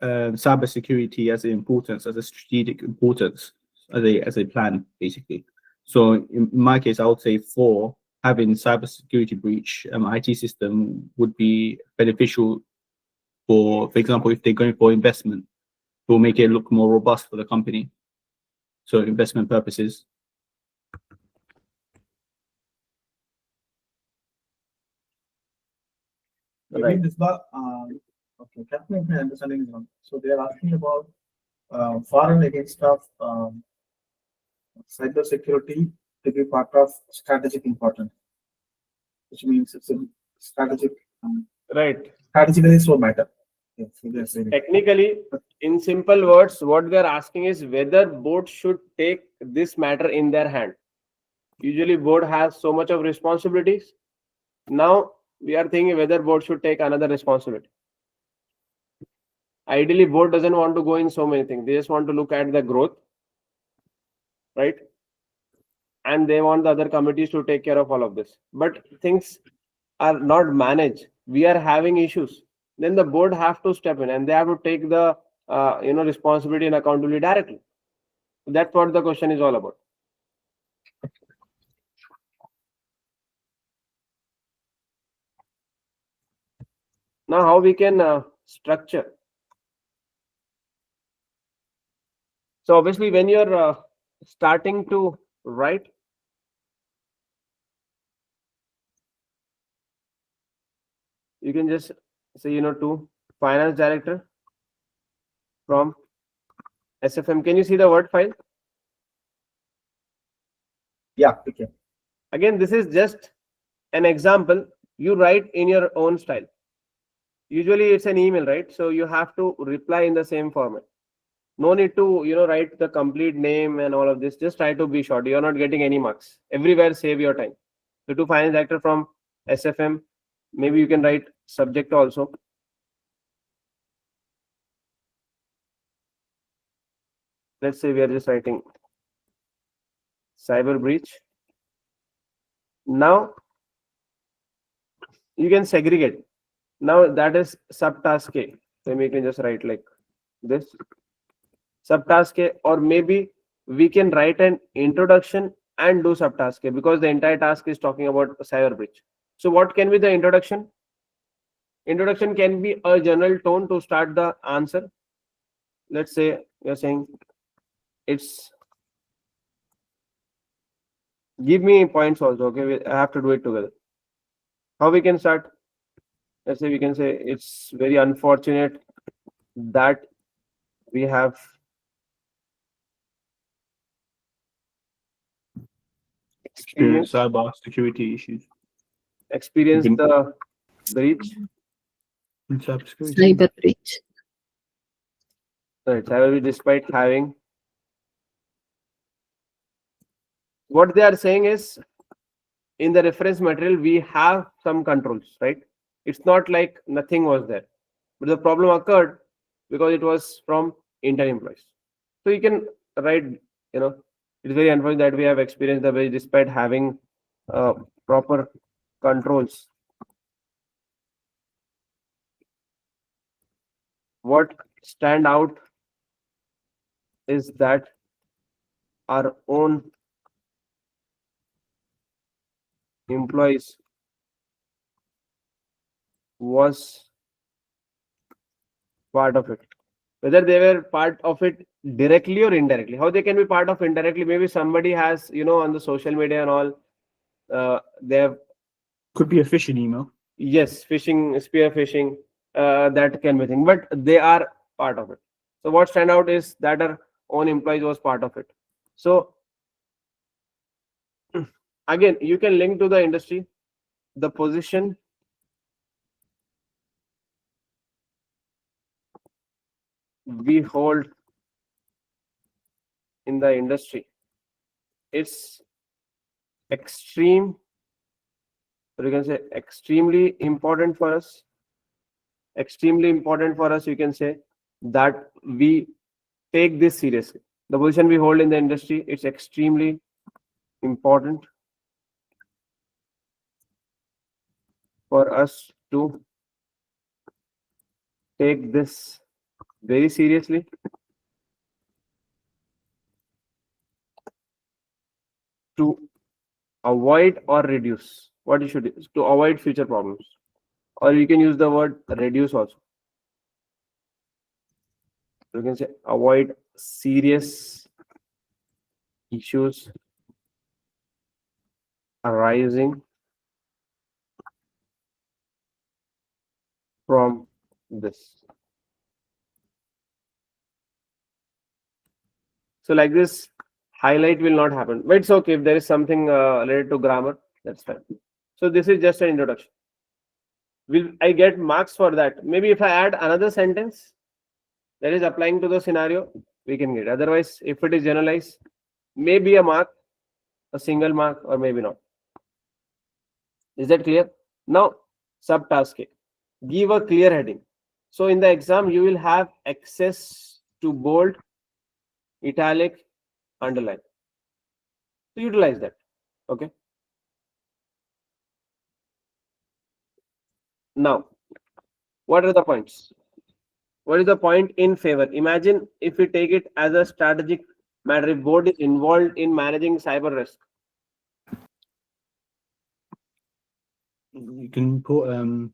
cybersecurity as an importance, as a strategic importance, as a plan, basically. So in my case, I would say for having cybersecurity breach IT system would be beneficial for example, if they're going for investment, it will make it look more robust for the company. So investment purposes. Maybe this okay, correct me if my understanding is wrong. So they are asking about for and against of cyber security to be part of strategic importance, which means it's a strategic. Right. Strategically, so matter. Yes, so they're saying. Technically, in simple words, what they're asking is whether board should take this matter in their hand. Usually, board has so much of responsibilities. Now we are thinking whether board should take another responsibility. Ideally, board doesn't want to go in so many things. They just want to look at the growth, right? And they want the other committees to take care of all of this. But things are not managed. We are having issues. Then the board have to step in and they have to take the responsibility and accountability directly. That's what the question is all about. Now, how we can structure? So obviously, when you're starting to write, you can just So, to finance director from SFM. Can you see the word file? Yeah, okay. Again, this is just an example. You write in your own style. Usually it's an email, right? So you have to reply in the same format. No need to, write the complete name and all of this. Just try to be short. You're not getting any marks. Everywhere, save your time. So to finance director from SFM, maybe you can write subject also. Let's say we are just writing cyber breach. Now you can segregate. Now that is subtask A. Then we can just write like this. Subtask A, or maybe we can write an introduction and do subtask A, because the entire task is talking about cyber breach. So what can be the introduction? Introduction can be a general tone to start the answer. Let's say you're saying it's, give me points also. Okay, I have to do it together. How we can start? Let's say we can say it's very unfortunate that we have Experience cyber security issues experienced Been- the breach. in cybersecurity. Cyber breach. Right, cyber breach, despite having, what they are saying is, in the reference material we have some controls, right? It's not like nothing was there, but the problem occurred because it was from intern employees. So you can write, it's very unfortunate that we have experienced the breach despite having proper controls. What stand out is that our own employees was part of it. Whether they were part of it directly or indirectly. How they can be part of indirectly? Maybe somebody has, on the social media and all, they have, Could be a phishing email. yes, phishing, spear phishing, that can be thing, but they are part of it. So what stand out is that our own employees was part of it. So again, you can link to the industry, the position we hold in the industry. It's extreme, or you can say extremely important for us. Extremely important for us, you can say, that we take this seriously. The position we hold in the industry, it's extremely important for us to take this very seriously. To avoid or reduce, what you should do is to avoid future problems, or you can use the word reduce also. You can say avoid serious issues arising from this. So like this, highlight will not happen, but it's okay if there is something related to grammar, that's fine. So this is just an introduction. Will I get marks for that? Maybe if I add another sentence that is applying to the scenario, we can get. Otherwise, if it is generalized, maybe a mark, a single mark, or maybe not. Is that clear? Now, subtask A. Give a clear heading. So in the exam, you will have access to bold, italic, underline. So utilize that. Okay. Now, what are the points? What is the point in favor? Imagine if we take it as a strategic matter, if board is involved in managing cyber risk. You can put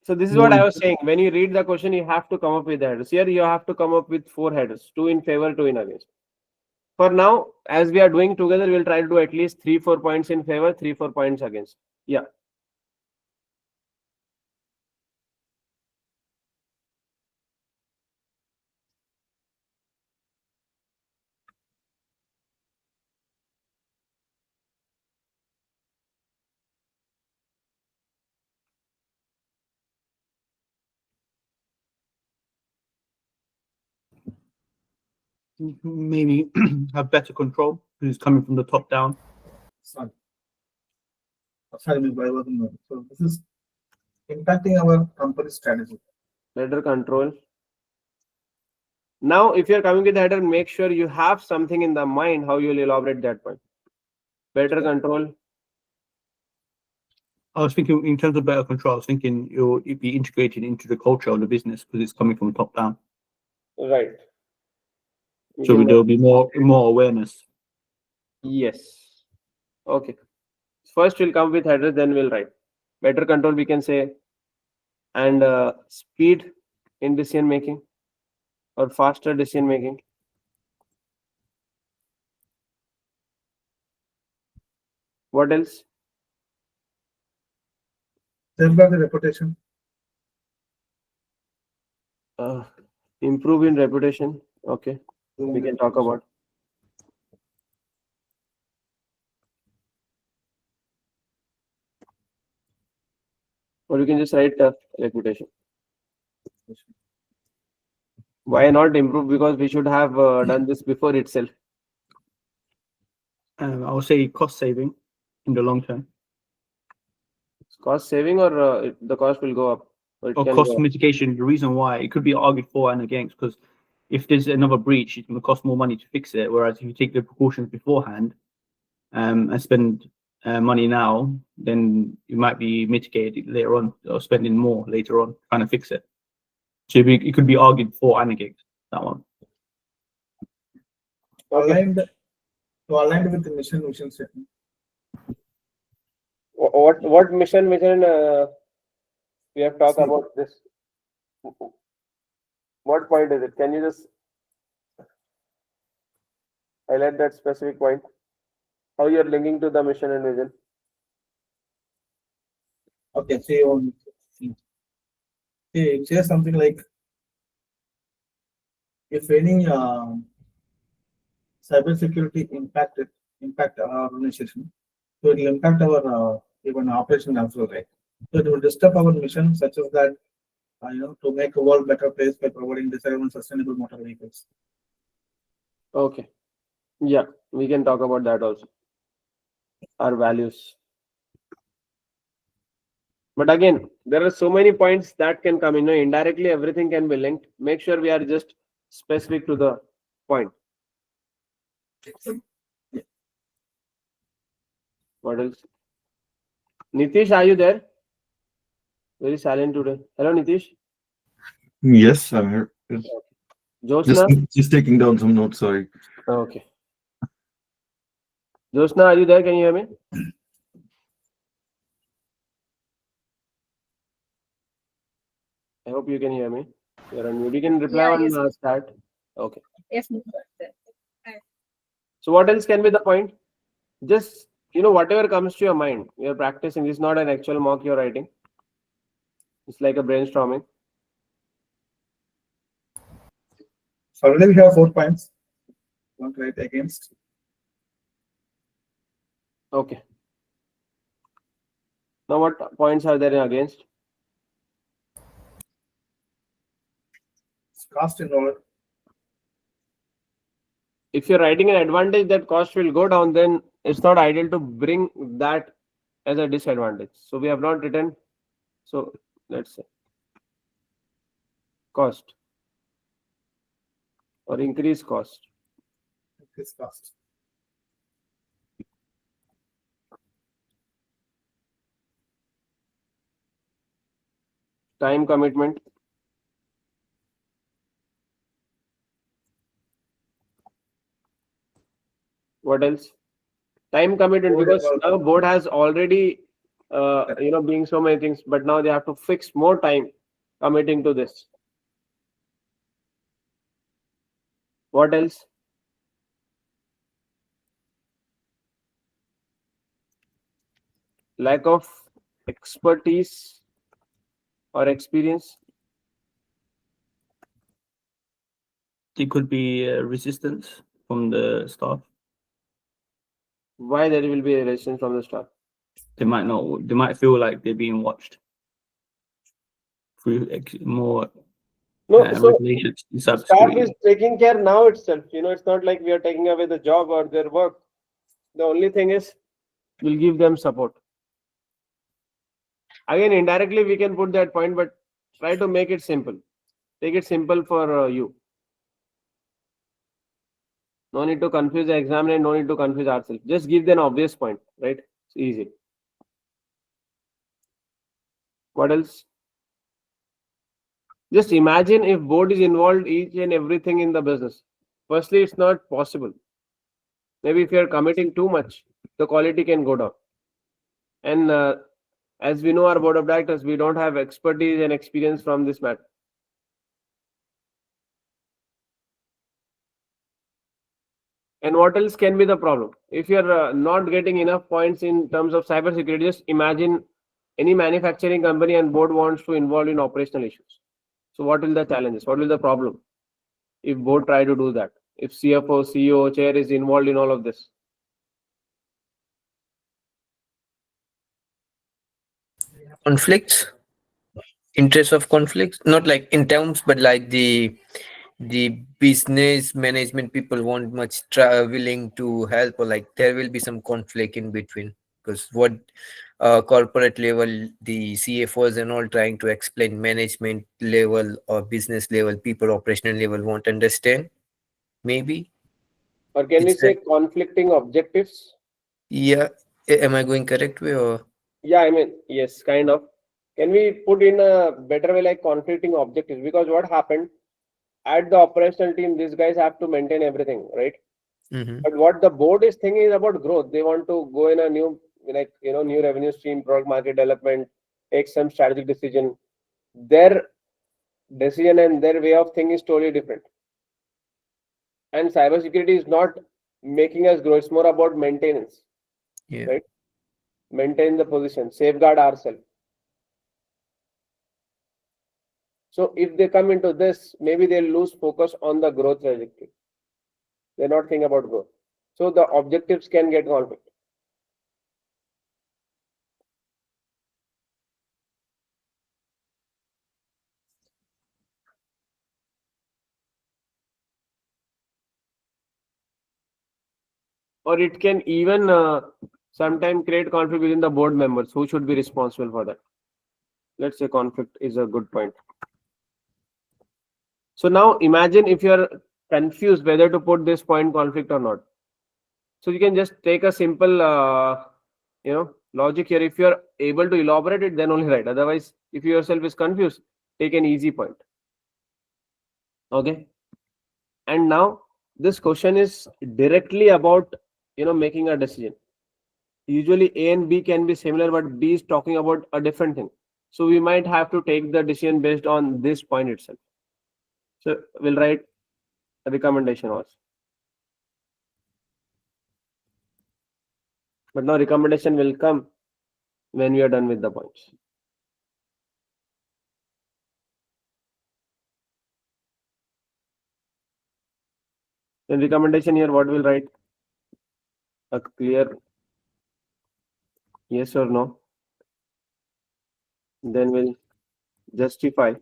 So this is what I was saying. When you read the question, you have to come up with the headers. Here you have to come up with 4 headers, 2 in favor, 2 in against. For now, as we are doing together, we'll try to do at least 3-4 points in favor, 3-4 points against. Yeah. maybe have better control because it's coming from the top down. Sorry. Sorry, I wasn't knowing. So this is impacting our company strategy. Better control. Now, if you're coming with the header, make sure you have something in the mind how you'll elaborate that point. Better control. I was thinking in terms of better control, I was thinking it'd be integrated into the culture of the business because it's coming from top down. Right. So there'll be more awareness. Yes. Okay. First we'll come with header, then we'll write. Better control we can say, and speed in decision making or faster decision making. What else? Safeguard the reputation. Improve in reputation. Okay. We can talk about. Or you can just write reputation. Why not improve? Because we should have done this before itself. I would say cost saving in the long term. Cost saving or the cost will go up? Or it Or can cost go up. mitigation. The reason why it could be argued for and against because if there's another breach, it's going to cost more money to fix it. Whereas if you take the precautions beforehand and spend money now, then you might be mitigated later on or spending more later on trying to fix it. So it could be argued for and against that one. Aligned with the mission statement. What mission we have talked about this. What point is it? Can you just highlight that specific point? How you're linking to the mission and vision? Okay, it says something like if any cybersecurity impact our organization, so it will impact our even operation as well, right? So it will disturb our mission such as that to make a world better place by providing desirable and sustainable motor vehicles. Okay. Yeah, we can talk about that also. Our values. But again, there are so many points that can come in. Indirectly, everything can be linked. Make sure we are just specific to the point. What else? Nitish, are you there? Very silent today. Hello, Nitish. Yes, I'm here. Josna? Just taking down some notes, sorry. Okay. Josna, are you there? Can you hear me? I hope you can hear me. You're on mute. You can reply on start. Okay. Yes. So what else can be the point? Just, whatever comes to your mind. You're practicing. It's not an actual mock you're writing. It's like a brainstorming. So already we have 4 points. Don't write against. Okay. Now what points are there against? Cost involved. If you're writing an advantage that cost will go down, then it's not ideal to bring that as a disadvantage. So we have not written. So let's say cost or increase cost. Increase cost. Time commitment. What else? Time commitment, because now board has already being so many things, but now they have to fix more time committing to this. What else? Lack of expertise or experience. It could be resistance from the staff. Why there will be a resistance from the staff? They might feel like they're being watched through more No, and so regulations is start absolutely. is taking care now itself. It's not like we are taking away the job or their work. The only thing is we'll give them support. Again, indirectly we can put that point, but try to make it simple. Take it simple for you. No need to confuse the examiner, no need to confuse ourselves. Just give them an obvious point, right? It's easy. What else? Just imagine if board is involved each and everything in the business. Firstly, it's not possible. Maybe if you are committing too much, the quality can go down. And as we know, our board of directors, we don't have expertise and experience from this matter. And what else can be the problem? If you're not getting enough points in terms of cybersecurity, just imagine any manufacturing company and board wants to involve in operational issues. So what will the challenges? What will the problem? If board try to do that, if CFO, CEO, chair is involved in all of this. Conflicts, interest of conflicts, not like in terms, but like the business management people won't much willing to help, or like there will be some conflict in between, because what corporate level the CFOs and all trying to explain, management level or business level people operational level won't understand, maybe. Or can we It's say conflicting objectives? Yeah, am I going correct way or? Yeah, I mean, yes, kind of. Can we put in a better way like conflicting objectives? Because what happened at the operational team, these guys have to maintain everything, right? Mhm. But what the board is thinking is about growth. They want to go in a new, new revenue stream, product market development, take some strategic decision. Their decision and their way of thinking is totally different. And cybersecurity is not making us grow. It's more about maintenance, Yeah. right? Maintain the position, safeguard ourselves. So if they come into this, maybe they'll lose focus on the growth trajectory. They're not thinking about growth. So the objectives can get conflict. Or it can even sometimes create conflict within the board members. Who should be responsible for that? Let's say conflict is a good point. So now imagine if you're confused whether to put this point conflict or not. So you can just take a simple, logic here. If you're able to elaborate it, then only write. Otherwise, if you yourself is confused, take an easy point. Okay. And now this question is directly about, making a decision. Usually A and B can be similar, but B is talking about a different thing. So we might have to take the decision based on this point itself. So we'll write a recommendation also. But now recommendation will come when we are done with the points. Then recommendation here, what we'll write? A clear yes or no. Then we'll justify.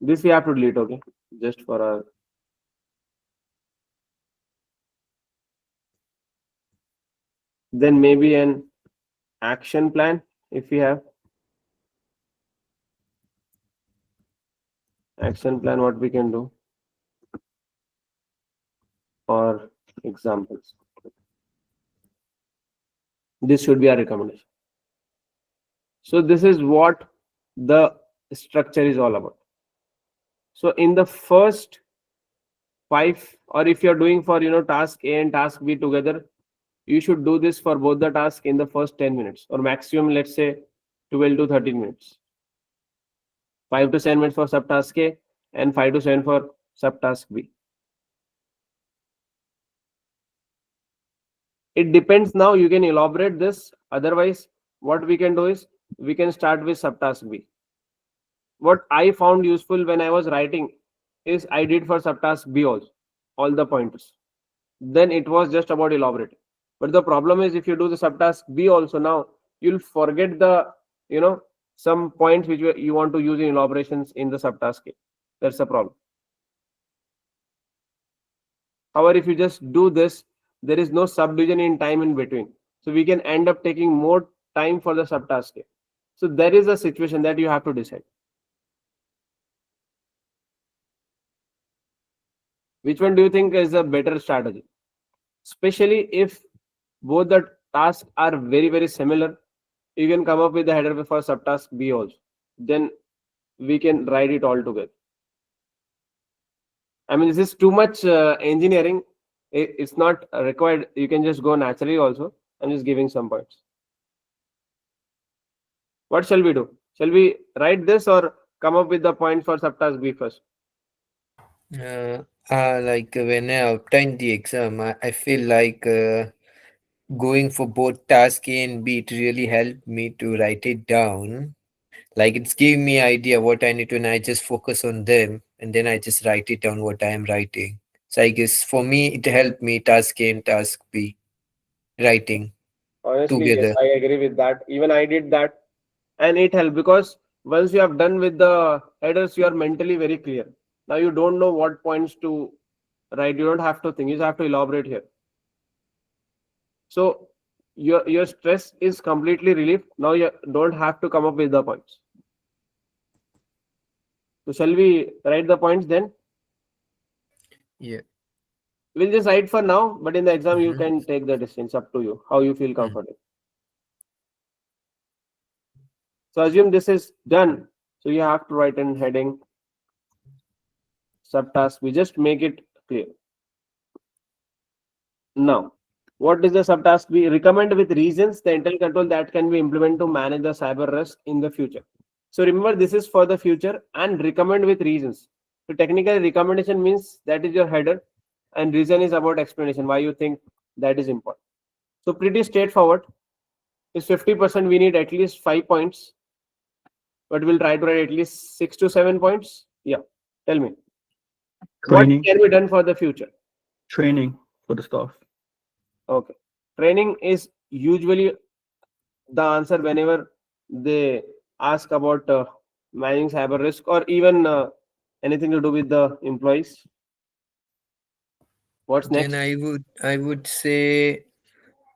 This we have to delete, okay? Just for our. Then maybe an action plan if we have. Action plan, what we can do. Or examples. This should be our recommendation. So this is what the structure is all about. So in the first 5, or if you're doing for task A and task B together, you should do this for both the tasks in the first 10 minutes, or maximum, let's say 12 to 13 minutes. 5 to 7 minutes for subtask A and 5 to 7 for subtask B. It depends. Now you can elaborate this. Otherwise, what we can do is we can start with subtask B. What I found useful when I was writing is I did for subtask B also, all the pointers. Then it was just about elaborating. But the problem is if you do the subtask B also, now you'll forget the, some points which you want to use in elaborations in the subtask A. That's the problem. However, if you just do this, there is no subdivision in time in between. So we can end up taking more time for the subtask A. So there is a situation that you have to decide. Which one do you think is a better strategy? Especially if both the tasks are very, very similar, you can come up with the header for subtask B also. Then we can write it all together. I mean, this is too much engineering. It's not required. You can just go naturally also. I'm just giving some points. What shall we do? Shall we write this or come up with the points for subtask B first? Like when I obtained the exam, I feel like going for both task A and B, it really helped me to write it down. Like it's giving me idea what I need to, and I just focus on them, and then I just write it down what I am writing. So I guess for me, it helped me task A and task B writing Honestly, yes, together. I agree with that. Even I did that, and it helped because once you have done with the headers, you are mentally very clear. Now you don't know what points to write. You don't have to think. You just have to elaborate here. So your stress is completely relieved. Now you don't have to come up with the points. So shall we write the points then? Yeah. We'll just write for now, but in the exam you Mhm. can take the distance. Up to you how you feel comfortable. So assume this is done. So you have to write in heading subtask. We just make it clear. Now, what is the subtask? We recommend with reasons the internal control that can be implemented to manage the cyber risk in the future. So remember, this is for the future and recommend with reasons. So technically, recommendation means that is your header, and reason is about explanation why you think that is important. So pretty straightforward. Is 50%, we need at least 5 points, but we'll try to write at least 6 to 7 points. Yeah, tell me. What Training, can be done for the future? training for the staff. Okay. Training is usually the answer whenever they ask about managing cyber risk or even anything to do with the employees. What's Then next? I would say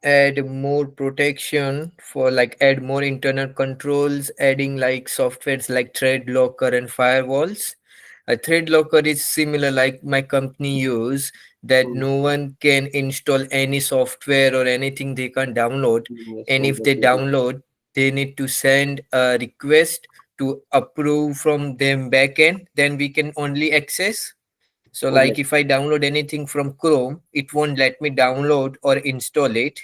add more protection for like add more internal controls, adding like softwares like thread locker and firewalls. A thread locker is similar like my company use, that Hmm. no one can install any software or anything they can download, Yes, and if they exactly. download they need to send a request to approve from them backend, then we can only access. So like Exactly. if I download anything from Chrome, it won't let me download or install it.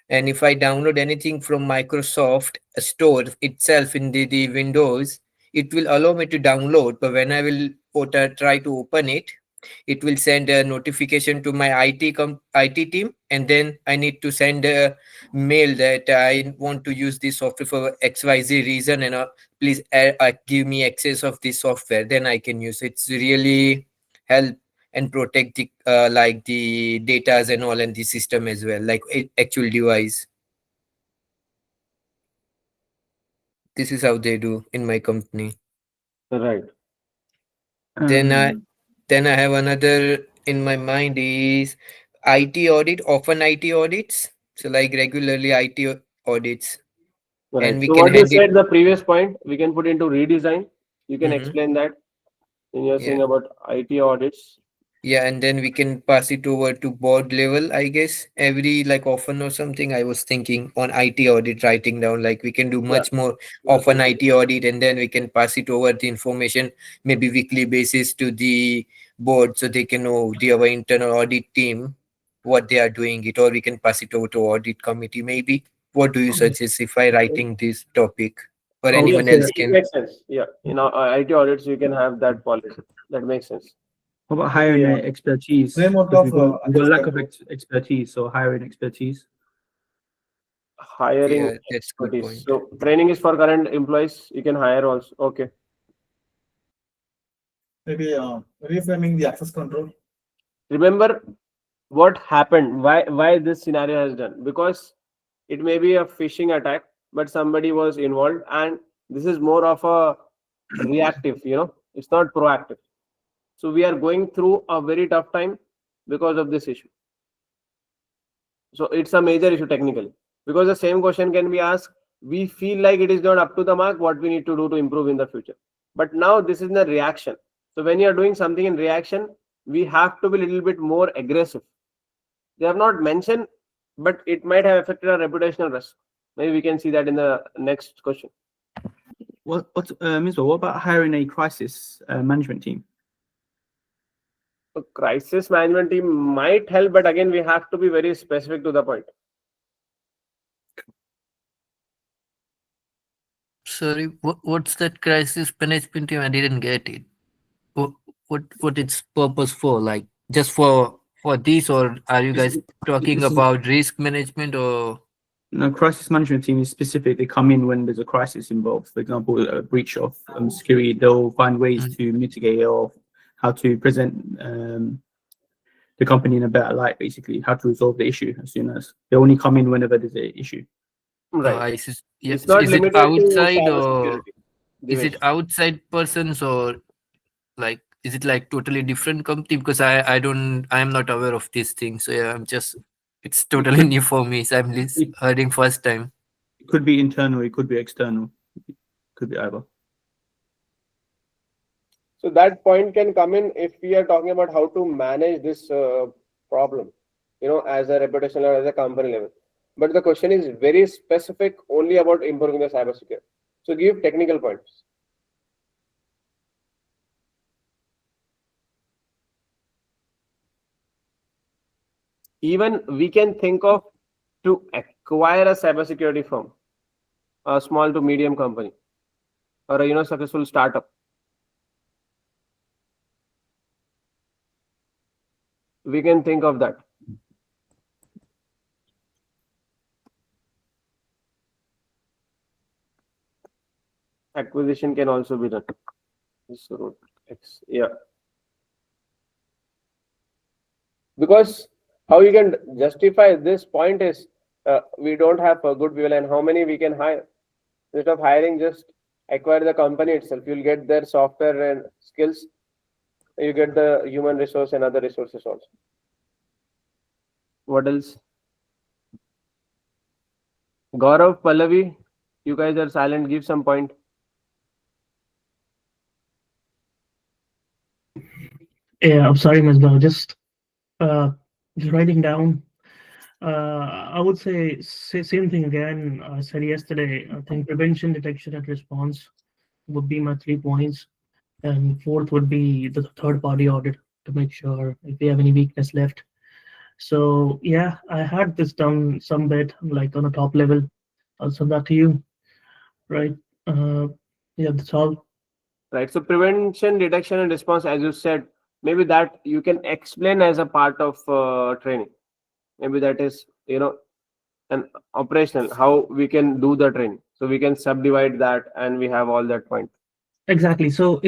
And if I download anything from Microsoft Store itself in the Windows, it will allow me to download. But when I will try to open it, it will send a notification to my IT team, and then I need to send a mail that I want to use this software for XYZ reason, and please give me access of this software. Then I can use it. It's really help and protect the like the datas and all and the system as well, like actual device. This is how they do in my company. Right. Then I Um, then I have another in my mind is IT audit, often IT audits. So like regularly audits, Right. and we So can what you hand it. said, the previous point, we can put into redesign. You can Mhm. explain that when you're Yeah. saying about IT audits. Yeah, and then we can pass it over to board level, I guess. Every like often or something, I was thinking on IT audit, writing down like we can do Yeah, much more that's often okay. IT audit, and then we can pass it over the information maybe weekly basis to the board so they can know our internal audit team what they are doing it, or we can pass it over to audit committee maybe. What do you suggest if I writing this topic, or Yes, anyone okay. else it can? makes sense. Yeah, IT audits, you can have that policy. That makes sense. How about Maybe hiring expertise? framework Because of we've got access lack of control. expertise, so hiring expertise. Hiring Yeah, that's good expertise. point. So training is for current employees. You can hire also. Okay. Maybe reframing the access control. Remember what happened, why this scenario has done, because it may be a phishing attack, but somebody was involved, and this is more of a reactive, it's not proactive. So we are going through a very tough time, because of this issue. So it's a major issue technically, because the same question can be asked. We feel like it is not up to the mark, what we need to do to improve in the future. But now this is the reaction. So when you are doing something in reaction, we have to be a little bit more aggressive. They have not mentioned, but it might have affected our reputational risk. Maybe we can see that in the next question. Misbah, what about hiring a crisis management team? A crisis management team might help, but again, we have to be very specific to the point. Sorry, what's that crisis management team? I didn't get it. What its purpose for? Like just for this, or are you guys talking about risk management or? No, crisis management team is specific. They come in when there's a crisis involved. For example, a breach of security. They'll find ways to mitigate or how to present the company in a better light. Basically, how to resolve the issue as soon as they only come in whenever there's an issue. Right. It's not limited to outside or is Division. it outside persons or like is it like totally different company? Because I'm not aware of these things. So yeah, it's totally new for me. So I'm hearing first time. It could be internal. It could be external. It could be either. So that point can come in if we are talking about how to manage this problem, as a reputational or as a company level. But the question is very specific, only about improving the cybersecurity. So give technical points. Even we can think of to acquire a cybersecurity firm, a small to medium company, or a successful startup. We can think of that. Acquisition can also be done. Yeah. Because how you can justify this point is we don't have a good people and how many we can hire. Instead of hiring, just acquire the company itself. You'll get their software and skills. You get the human resource and other resources also. What else? Gaurav, Pallavi, you guys are silent. Give some point. Yeah, I'm sorry, Misbah. Just writing down. I would say same thing again. I said yesterday. I think prevention, detection, and response would be my 3 points, and fourth would be the third-party audit to make sure if we have any weakness left. So yeah, I had this done some bit like on a top level. I'll send that to you, right? Yeah, that's all. Right. So prevention, detection, and response, as you said, maybe that you can explain as a part of training. Maybe that is, an operational, how we can do the training. So we can subdivide that and we have all that point. Exactly. So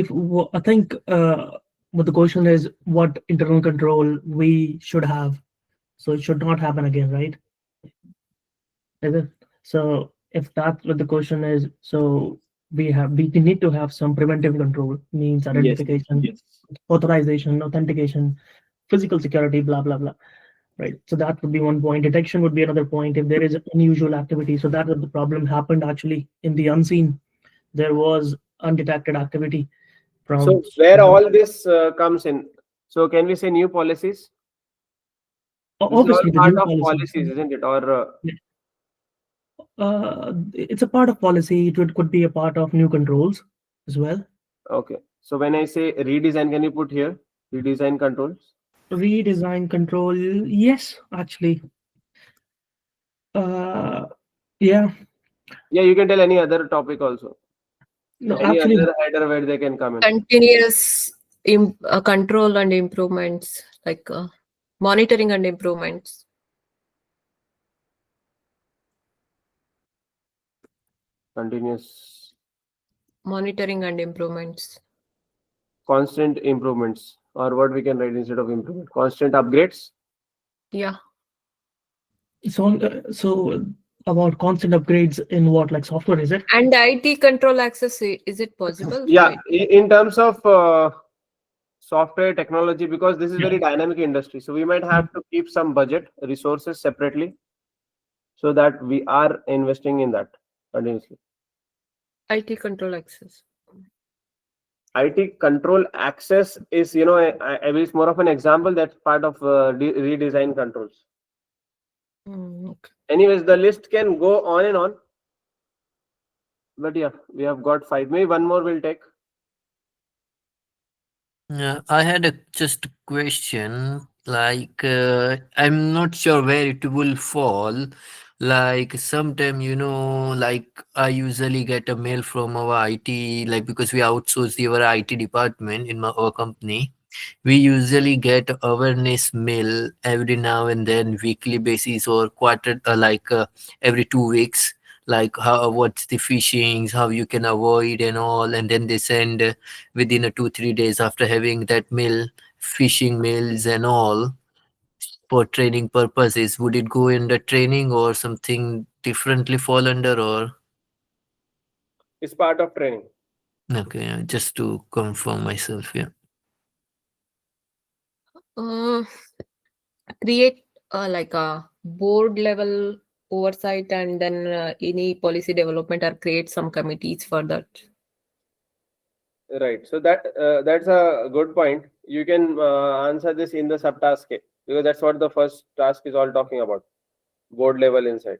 I think what the question is, what internal control we should have, so it should not happen again, right? Is it? So if that's what the question is, so we need to have some preventive control, means identification, Yes. authorization, authentication, physical security, blah blah blah. Right. So that would be one point. Detection would be another point. If there is unusual activity, so that the problem happened actually in the unseen. There was undetected activity from. So where all this comes in. So can we say new policies? Obviously, this is all the part new of policies, policies, isn't it? Or it's a part of policy. It could be a part of new controls as well. okay. So when I say redesign, can you put here redesign controls? Redesign control, yes, actually. Yeah. Yeah, you can tell any other topic also. No, Any actually, other header where they can come in. Continuous control and improvements, like monitoring and improvements. Continuous. Monitoring and improvements. Constant improvements, or what we can write instead of improvement. Constant upgrades. Yeah. so about constant upgrades in what, like software, is it? And IT control access, is it possible? Yeah, in terms of software technology, because this is Yeah. very dynamic industry, so we might have to keep some budget resources separately so that we are investing in that continuously. IT control access. IT control access is, it's more of an example that's part of redesign controls. Okay. Anyways, the list can go on and on, but yeah, we have got 5. Maybe one more will take. Yeah, I had just a question. Like, I'm not sure where it will fall. Like, sometime, like I usually get a mail from our IT, like because we outsource our IT department in our company. We usually get awareness mail every now and then, weekly basis or quarter, every 2 weeks. Like how what's the phishings, how you can avoid and all, and then they send within a 2-3 days after having that mail, phishing mails and all for training purposes. Would it go in the training or something differently fall under or? It's part of training. Okay, just to confirm myself, yeah. Uh, Create like a board level oversight, and then any policy development, or create some committees for that. Right. So that's a good point. You can answer this in the subtask A, because that's what the first task is all talking about. Board level insight.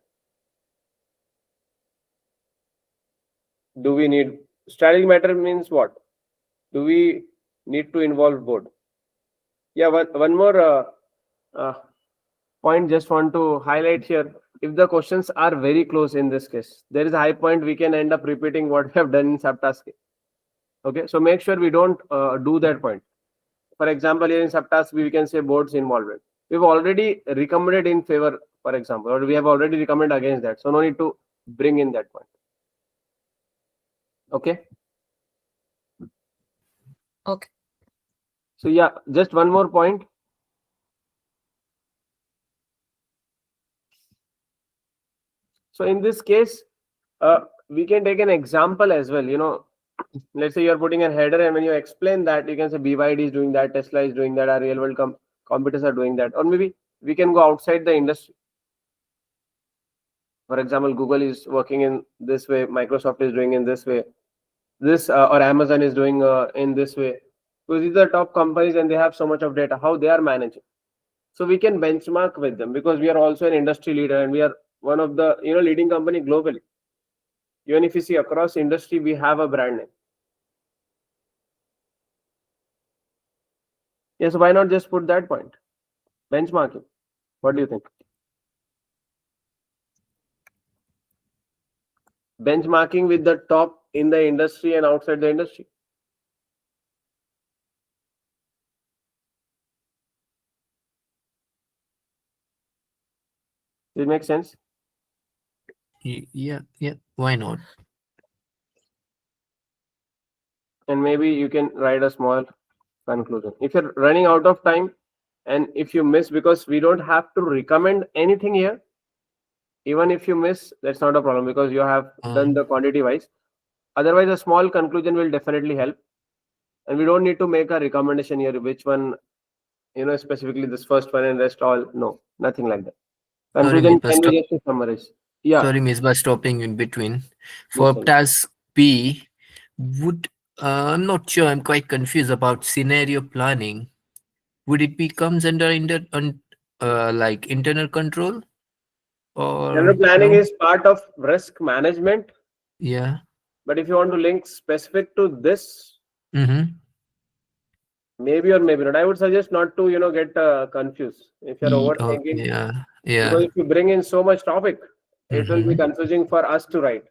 Do we need strategic matter means what? Do we need to involve board? Yeah. One more point just want to highlight here. If the questions are very close in this case, there is a high point we can end up repeating what we have done in subtask A. Okay. So make sure we don't do that point. For example, here in subtask B, we can say board's involvement. We've already recommended in favor, for example, or we have already recommended against that. So no need to bring in that point. Okay. Okay. So yeah, just one more point. So in this case, we can take an example as well. Let's say you're putting a header, and when you explain that, you can say BYD is doing that, Tesla is doing that, our real world competitors are doing that, or maybe we can go outside the industry. For example, Google is working in this way, Microsoft is doing in this way, or Amazon is doing in this way. Because these are top companies and they have so much of data, how they are managing. So we can benchmark with them, because we are also an industry leader and we are one of the leading company globally. Even if you see across industry, we have a brand name. Yeah, so why not just put that point? Benchmarking. What do you think? Benchmarking with the top in the industry and outside the industry. Does it make sense? Yeah, why not? And maybe you can write a small conclusion. If you're running out of time and if you miss, because we don't have to recommend anything here, even if you miss, that's not a problem, because you have done the quantity wise. Otherwise, a small conclusion will definitely help. And we don't need to make a recommendation here, which one, specifically this first one and rest all. No, nothing like that. Conclusion can be just to summarize. Yeah. Sorry, Miss, by stopping in between. Yes, For sir. task B, I'm not sure. I'm quite confused about scenario planning. Would it becomes under like internal control, General or planning no? is part of risk management. Yeah. But if you want to link specific to this, Mm-hmm. maybe or maybe not. I would suggest not to, get confused if you're Okay. overthinking. Yeah. Because Yeah. if you bring in so much topic, it will be Mm-hmm. confusing for us to write.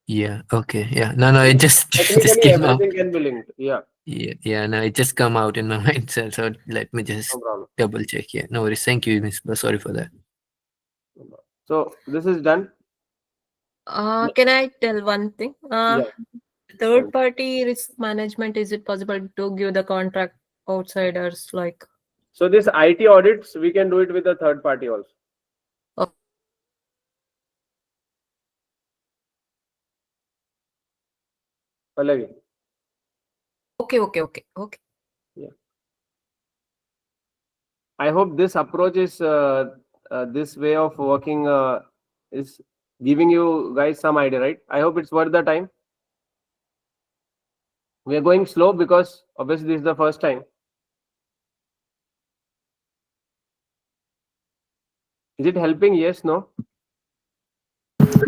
Yeah. Okay. Yeah. No. It just just Technically, came out. everything can be linked. Yeah, Yeah. No, it just come out in my mind. So let me no just problem. double check. Yeah. No worries. Thank you, Miss. Sorry for that. So this is done. Can I tell one thing? Yeah. Third party risk management, is it possible to give the contract outsiders like? So this IT audits, we can do it with a third party also. Oh. Pallavi. Okay. Yeah. I hope this approach is this way of working is giving you guys some idea, right? I hope it's worth the time. We are going slow because obviously this is the first time. Is it helping? Yes, no?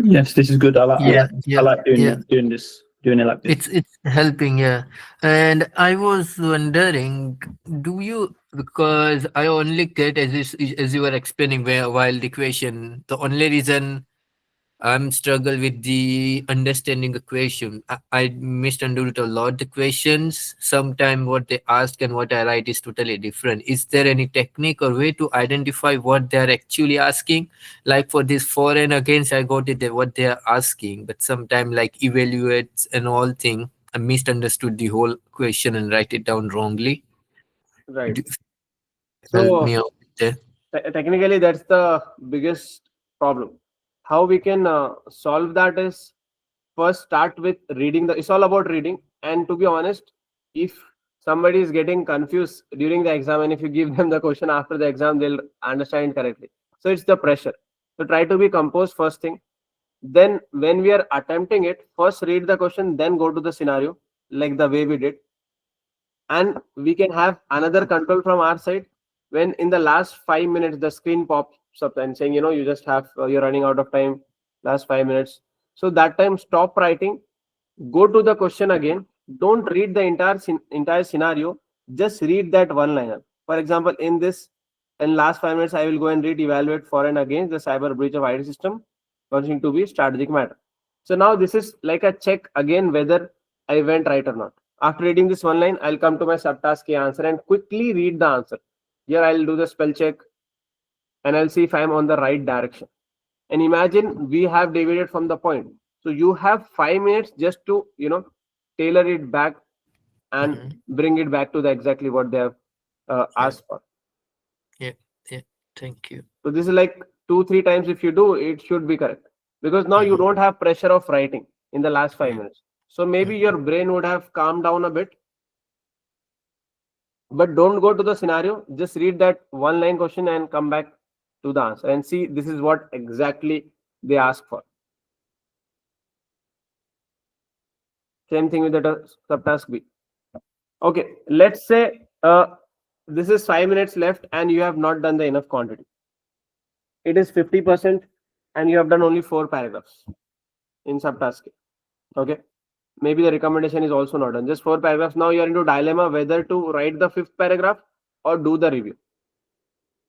Yes, this is good. I like. Yeah, I like doing yeah. doing it like this. It's helping, yeah. And I was wondering, do you, because I only get as you were explaining while the question, the only reason I'm struggle with the understanding the question. I misunderstood a lot the questions. Sometimes what they ask and what I write is totally different. Is there any technique or way to identify what they're actually asking? Like for this for and against, I got it what they are asking, but sometimes like evaluates and all thing, I misunderstood the whole question and write it down wrongly. Right. Do- Help So me out there. technically, that's the biggest problem. How we can solve that is first start with reading the. It's all about reading. And to be honest, if somebody is getting confused during the exam, and if you give them the question after the exam, they'll understand it correctly. So it's the pressure. So try to be composed first thing. Then when we are attempting it, first read the question, then go to the scenario like the way we did. And we can have another control from our side when in the last 5 minutes the screen pops up and saying, you just have you're running out of time, last 5 minutes. So that time stop writing, go to the question again, don't read the entire scenario, just read that one liner. For example, in last 5 minutes I will go and read evaluate for and against the cyber breach of IT system considering to be strategic matter. So now this is like a check again whether I went right or not. After reading this one line, I'll come to my subtask A answer and quickly read the answer. Here I'll do the spell check and I'll see if I'm on the right direction. And imagine we have deviated from the point. So you have 5 minutes just to, tailor it back and Mhm. bring it back to the exactly what they have asked for. Yeah, thank you. So this is like 2-3 times if you do, it should be correct. Because now you Mhm. don't have pressure of writing in the last 5 minutes. So maybe Mhm. your brain would have calmed down a bit. But don't go to the scenario, just read that one line question and come back to the answer and see this is what exactly they ask for. Same thing with the subtask B. Okay, let's say this is 5 minutes left and you have not done the enough quantity. It is 50% and you have done only 4 paragraphs in subtask A. Okay, maybe the recommendation is also not done, just 4 paragraphs. Now you are into dilemma whether to write the 5th paragraph or do the review.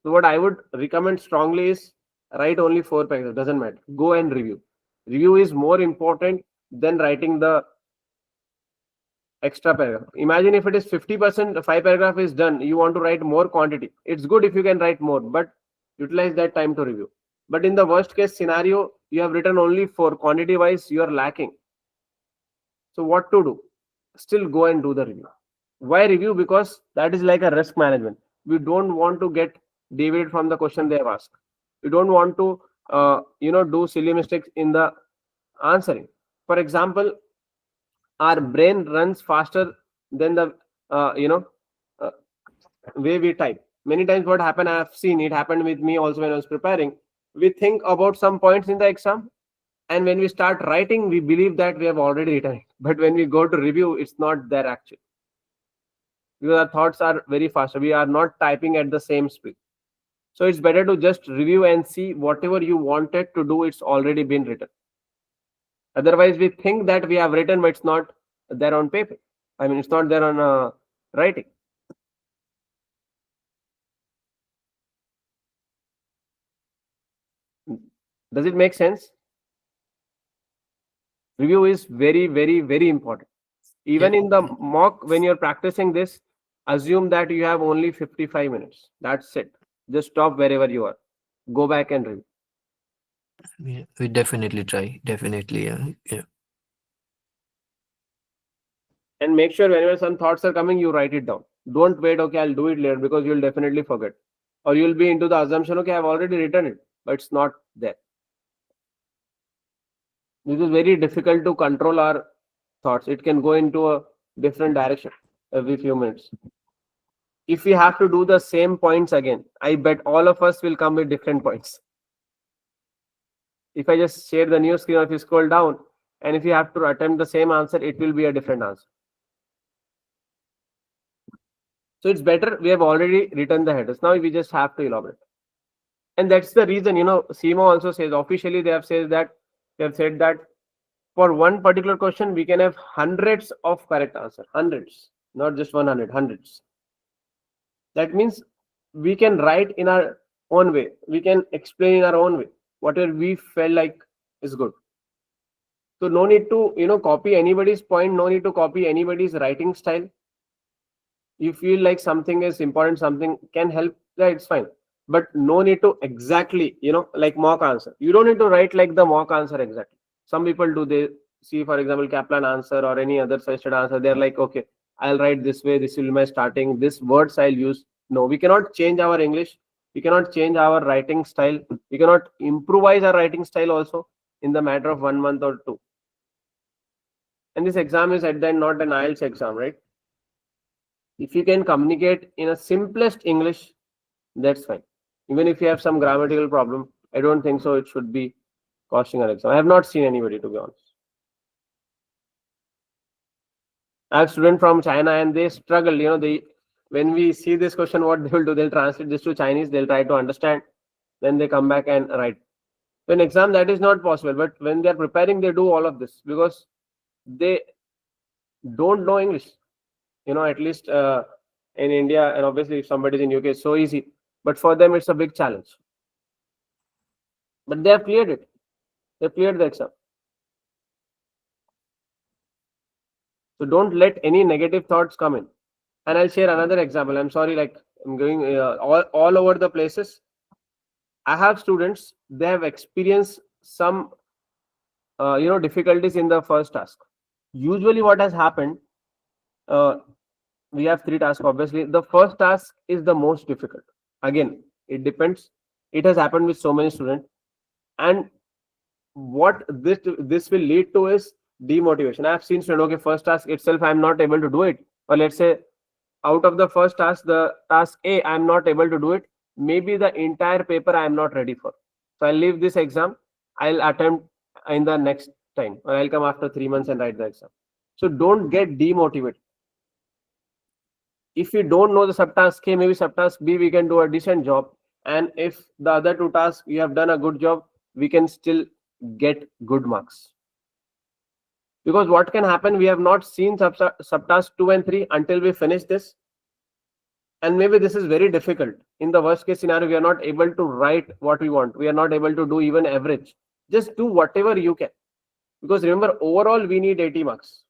So what I would recommend strongly is write only 4 paragraphs, doesn't matter. Go and review. Review is more important than writing the extra paragraph. Imagine if it is 50%, 5 paragraph is done, you want to write more quantity. It's good if you can write more, but utilize that time to review. But in the worst case scenario, you have written only 4, quantity wise, you are lacking. So what to do? Still go and do the review. Why review? Because that is like a risk management. We don't want to get deviated from the question they have asked. We don't want to, do silly mistakes in the answering. For example, our brain runs faster than the, uh, way we type. Many times, what happened, I have seen it happened with me also when I was preparing. We think about some points in the exam, and when we start writing, we believe that we have already written it. But when we go to review, it's not there actually. Because our thoughts are very fast. We are not typing at the same speed. So it's better to just review and see whatever you wanted to do, it's already been written. Otherwise, we think that we have written, but it's not there on paper. I mean, it's not there on writing. Does it make sense? Review is very, very, very important. Even in the mock, when you're practicing this, assume that you have only 55 minutes. That's it. Just stop wherever you are. Go back and review. Yeah, we definitely try. Definitely, yeah. And make sure whenever some thoughts are coming, you write it down. Don't wait, okay, I'll do it later, because you'll definitely forget. Or you'll be into the assumption, okay, I've already written it, but it's not there. This is very difficult to control our thoughts. It can go into a different direction every few minutes. if we have to do the same points again, I bet all of us will come with different points. If I just share the new screen, or if you scroll down, and if you have to attempt the same answer, it will be a different answer. So it's better we have already written the headers. Now we just have to elaborate. And that's the reason, CIMA also says, officially they have said that for one particular question, we can have hundreds of correct answers. Hundreds, not just 100, hundreds. That means we can write in our own way. We can explain in our own way, whatever we felt like is good. So no need to, copy anybody's point. No need to copy anybody's writing style. You feel like something is important, something can help, yeah, it's fine. But no need to exactly, like mock answer. You don't need to write like the mock answer exactly. Some people do, they see, for example, Kaplan answer or any other suggested answer. They're like, okay, I'll write this way. This will be my starting. This words I'll use. No, we cannot change our English. We cannot change our writing style. We cannot improvise our writing style also in the matter of 1 month or 2. And this exam is at the end not an IELTS exam, right? If you can communicate in a simplest English, that's fine. Even if you have some grammatical problem, I don't think so it should be costing an exam. I have not seen anybody, to be honest. I have students from China and they struggle, when we see this question, what they will do, they'll translate this to Chinese, they'll try to understand, then they come back and write. So in exam, that is not possible. But when they're preparing, they do all of this because they don't know English. At least in India, and obviously if somebody's in UK, it's so easy. But for them, it's a big challenge. But they have cleared it. They cleared the exam. So don't let any negative thoughts come in. And I'll share another example. I'm sorry, like I'm going all over the places. I have students, they have experienced some, difficulties in the first task. Usually what has happened, we have 3 tasks, obviously. The first task is the most difficult. Again, it depends. It has happened with so many students. And what this will lead to is demotivation. I have seen students, okay, first task itself, I'm not able to do it. Or let's say out of the first task, the task A, I'm not able to do it. Maybe the entire paper I'm not ready for. So I'll leave this exam. I'll attempt in the next time. Or I'll come after 3 months and write the exam. So don't get demotivated. If we don't know the subtask A, maybe subtask B, we can do a decent job. And if the other 2 tasks, we have done a good job, we can still get good marks. Because what can happen, we have not seen subtask 2 and 3 until we finish this. And maybe this is very difficult. In the worst case scenario, we are not able to write what we want. We are not able to do even average. Just do whatever you can. Because remember, overall, we need 80 marks.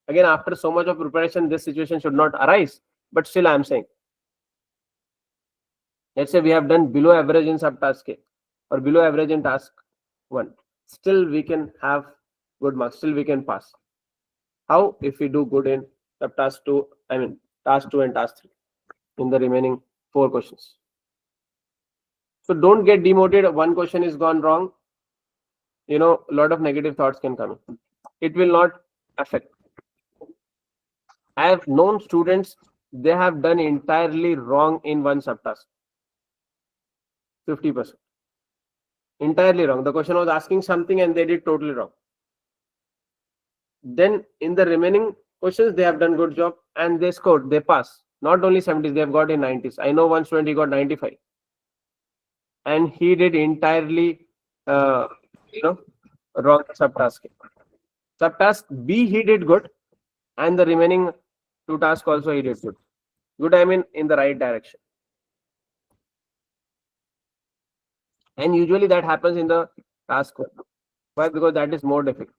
Again, after so much of preparation, this situation should not arise. But still, I am saying, let's say we have done below average in subtask A or below average in task 1. Still, we can have good marks. Still, we can pass. How? If we do good in subtask 2, task 2 and task 3 in the remaining 4 questions. So don't get demotivated. One question is gone wrong. A lot of negative thoughts can come in. It will not affect. I have known students, they have done entirely wrong in one subtask. 50%. Entirely wrong. The question was asking something and they did totally wrong. Then in the remaining questions, they have done good job and they scored, they passed. Not only 70s, they have got in 90s. I know one student, he got 95. And he did entirely, wrong subtask. Subtask B, he did good. And the remaining 2 tasks also he did good. Good, in the right direction. And usually that happens in the task 1. Why? Because that is more difficult.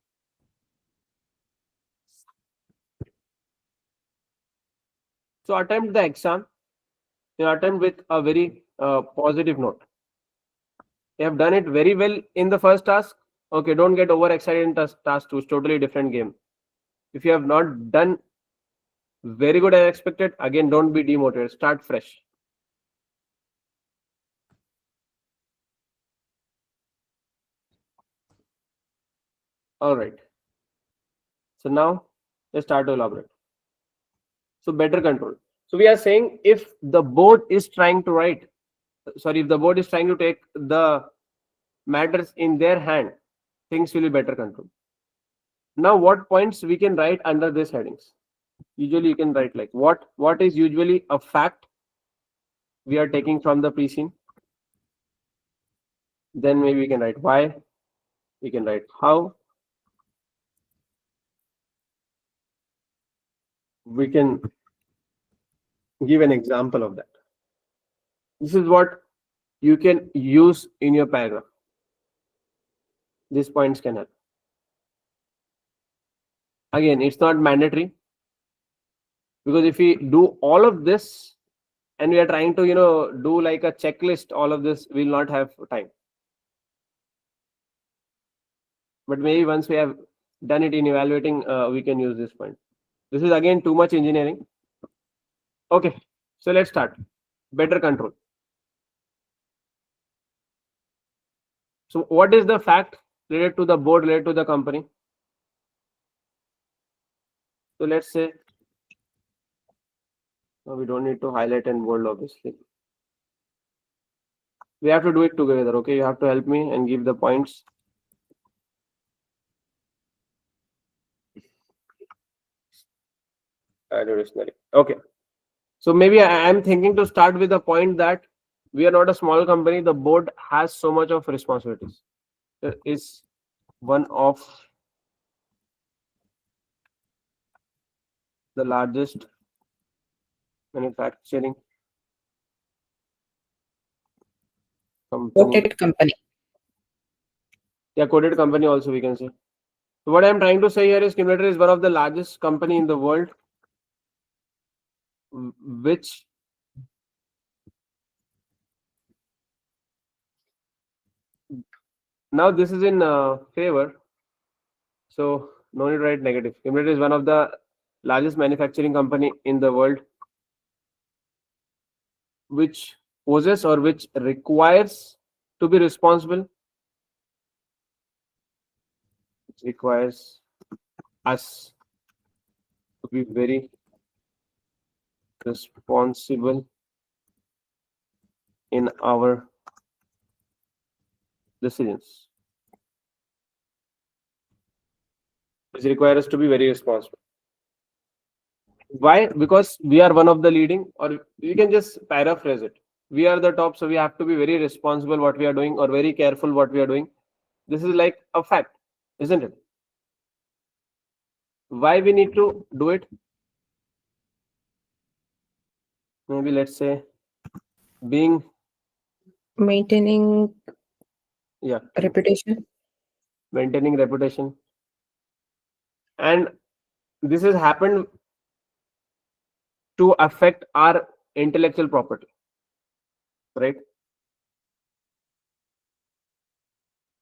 So attempt the exam. Attempt with a very positive note. You have done it very well in the first task. Okay, don't get overexcited in task 2. It's totally different game. If you have not done very good as expected, again, don't be demotivated. Start fresh. All right. So now let's start to elaborate. So better control. So we are saying if the board is trying to write, sorry, if the board is trying to take the matters in their hand, things will be better controlled. Now, what points we can write under these headings? Usually you can write like what is usually a fact we are taking from the pre-scene. Then maybe we can write why, we can write how, we can give an example of that. This is what you can use in your paragraph. These points can help. Again, it's not mandatory, because if we do all of this and we are trying to do like a checklist, all of this will not have time. But maybe once we have done it in evaluating, we can use this point. This is again too much engineering. Okay, so let's start. Better control. So what is the fact related to the board, related to the company? So let's say, no, we don't need to highlight and bold, obviously. We have to do it together. Okay, you have to help me and give the points. Okay, so maybe I am thinking to start with the point that we are not a small company. The board has so much of responsibilities. It is one of the largest manufacturing company. Quoted company. Yeah, quoted company also we can say. So what I am trying to say here is Cewmlator is one of the largest company in the world, which now this is in favor. So no need to write negative. Cewmlator is one of the largest manufacturing company in the world, which poses or which requires to be responsible. It requires us to be very responsible in our decisions. It requires us to be very responsible. Why? Because we are one of the leading, or you can just paraphrase it. We are the top, so we have to be very responsible what we are doing, or very careful what we are doing. This is like a fact, isn't it? Why we need to do it? Maybe let's say being Maintaining reputation. Maintaining reputation, and this has happened to affect our intellectual property, right?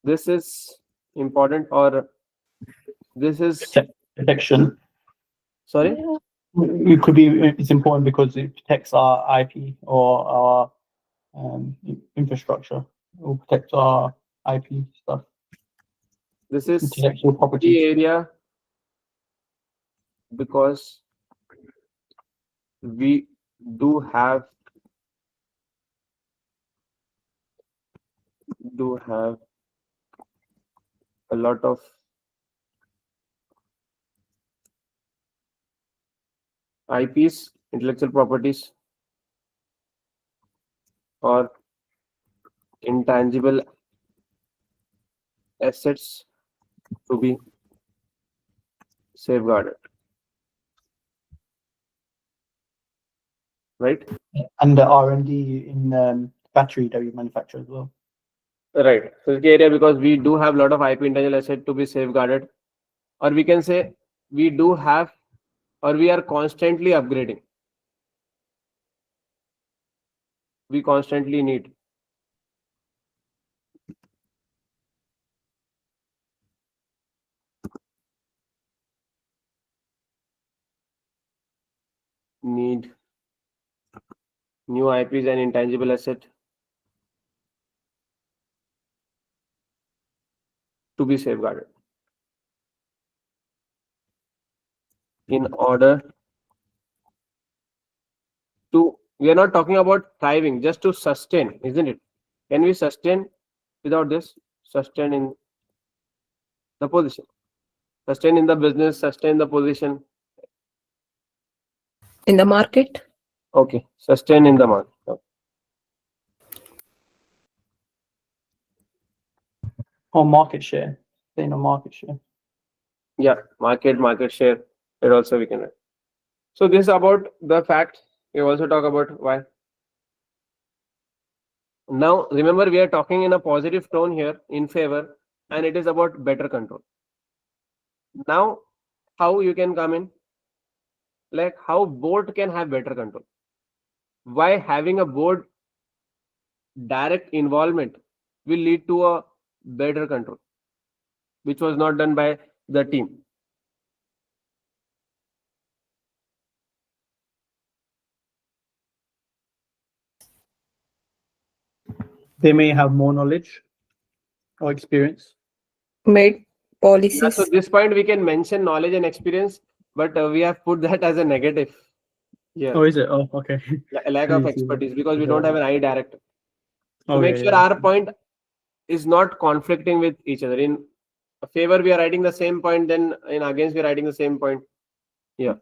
This is important, or this is Protection. sorry. It could be. It's important because it protects our IP or our infrastructure. It will protect our IP stuff. This is Intellectual the property. area because we do have a lot of IPs, intellectual properties, or intangible assets to be safeguarded, right? And the R&D in battery that we manufacture as well. Right. So it's the area because we do have a lot of IP intangible asset to be safeguarded, or we can say we do have, or we are constantly upgrading. We constantly need new IPs and intangible asset to be safeguarded in order we are not talking about thriving, just to sustain, isn't it? Can we sustain without this? Sustain in the position, sustain in the business, sustain the position. In the market? Okay, sustain in the market. Okay. Or market share. Saying a market share. Yeah, market share. It also we can write. So this is about the fact. We also talk about why. Now remember, we are talking in a positive tone here, in favor, and it is about better control. Now, how you can come in? Like how board can have better control? Why having a board direct involvement will lead to a better control, which was not done by the team. They may have more knowledge or experience. Made Yeah, policies. so this point we can mention knowledge and experience, but we have put that as a negative. Yeah, Oh, is it? Oh, okay. lack I of didn't see that. expertise, because we don't have an eye director. So Oh, make yeah, sure yeah. our point is not conflicting with each other. In favor we are writing the same point, then in against we are writing the same point. Yeah.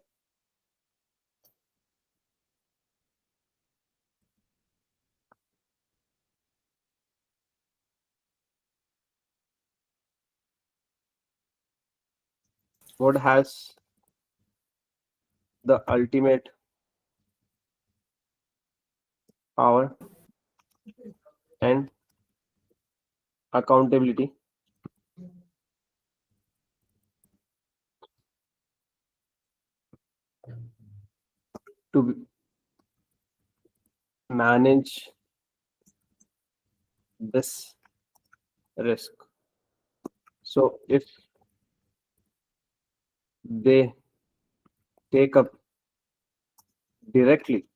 What has the ultimate power and accountability to manage this risk. So if they take up directly,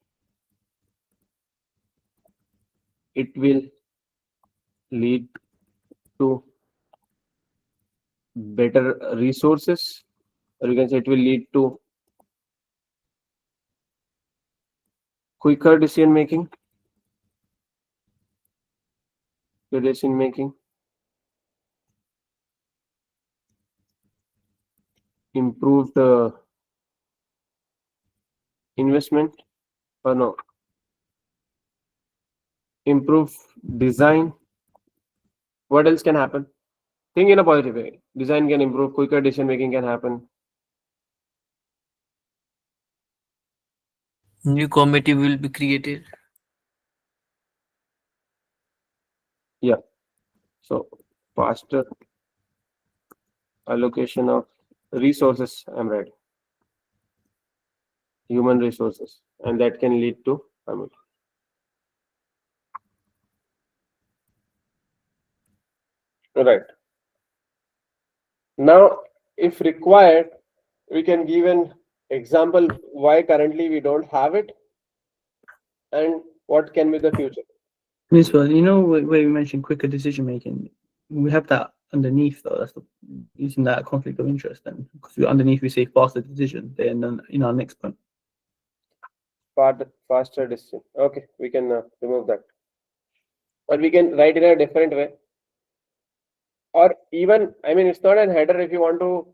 it will lead to better resources, or you can say it will lead to quicker decision making, improved investment, or no, improved design. What else can happen? Think in a positive way. Design can improve, quicker decision making can happen. New committee will be created. Yeah. So faster allocation of resources, I'm right. Human resources, and that can lead to right. Now, if required, we can give an example why currently we don't have it and what can be the future. This one, you know, where you mentioned quicker decision making, we have that underneath though. That's using that conflict of interest then, because underneath we say faster decision. Then in our next point. Faster decision. Okay, we can remove that, but we can write in a different way. Or even, I mean, it's not a header. If you want to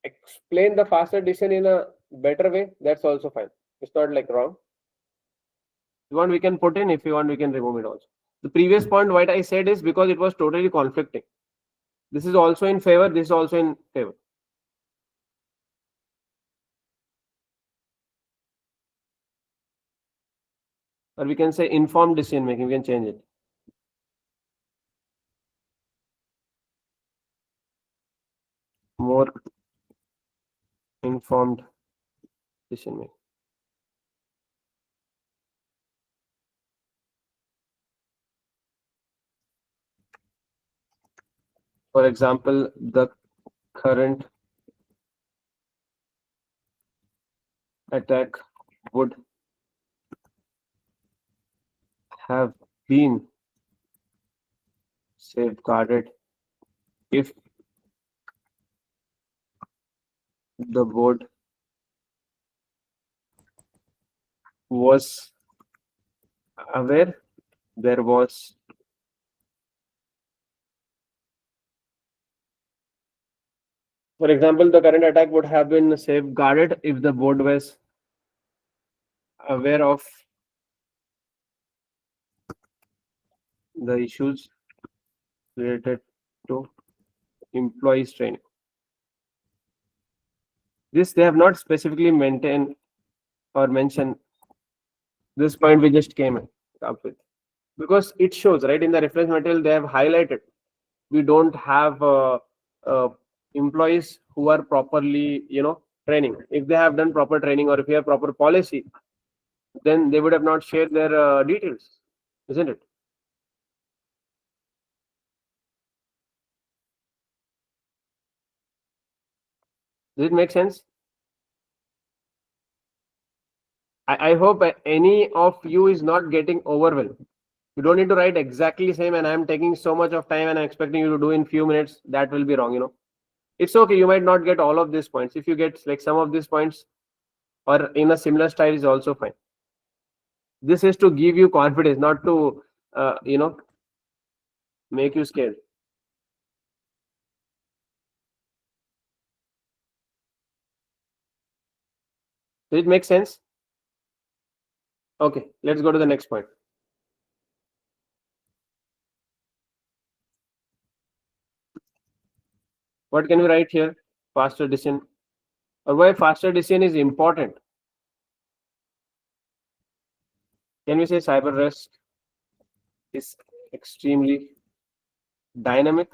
explain the faster decision in a better way, that's also fine. It's not like wrong. If you want, we can put in. If you want, we can remove it also. The previous point, what I said is because it was totally conflicting. This is also in favor. This is also in favor. Or we can say informed decision making. We can change it. More informed decision making. For example, the current attack would have been safeguarded if the board was aware there was for example, the current attack would have been safeguarded if the board was aware of the issues related to employees training. This they have not specifically maintained or mentioned. This point we just came up with because it shows right in the reference material they have highlighted. We don't have employees who are properly training. If they have done proper training or if you have proper policy, then they would have not shared their details, isn't it? Does it make sense? I hope any of you is not getting overwhelmed. You don't need to write exactly same and I'm taking so much of time and I'm expecting you to do in few minutes. That will be wrong. It's okay. You might not get all of these points. If you get like some of these points or in a similar style is also fine. This is to give you confidence, not to make you scared. Does it make sense? Okay, let's go to the next point. What can we write here? Faster decision. Or why faster decision is important? Can we say cyber risk is extremely dynamic?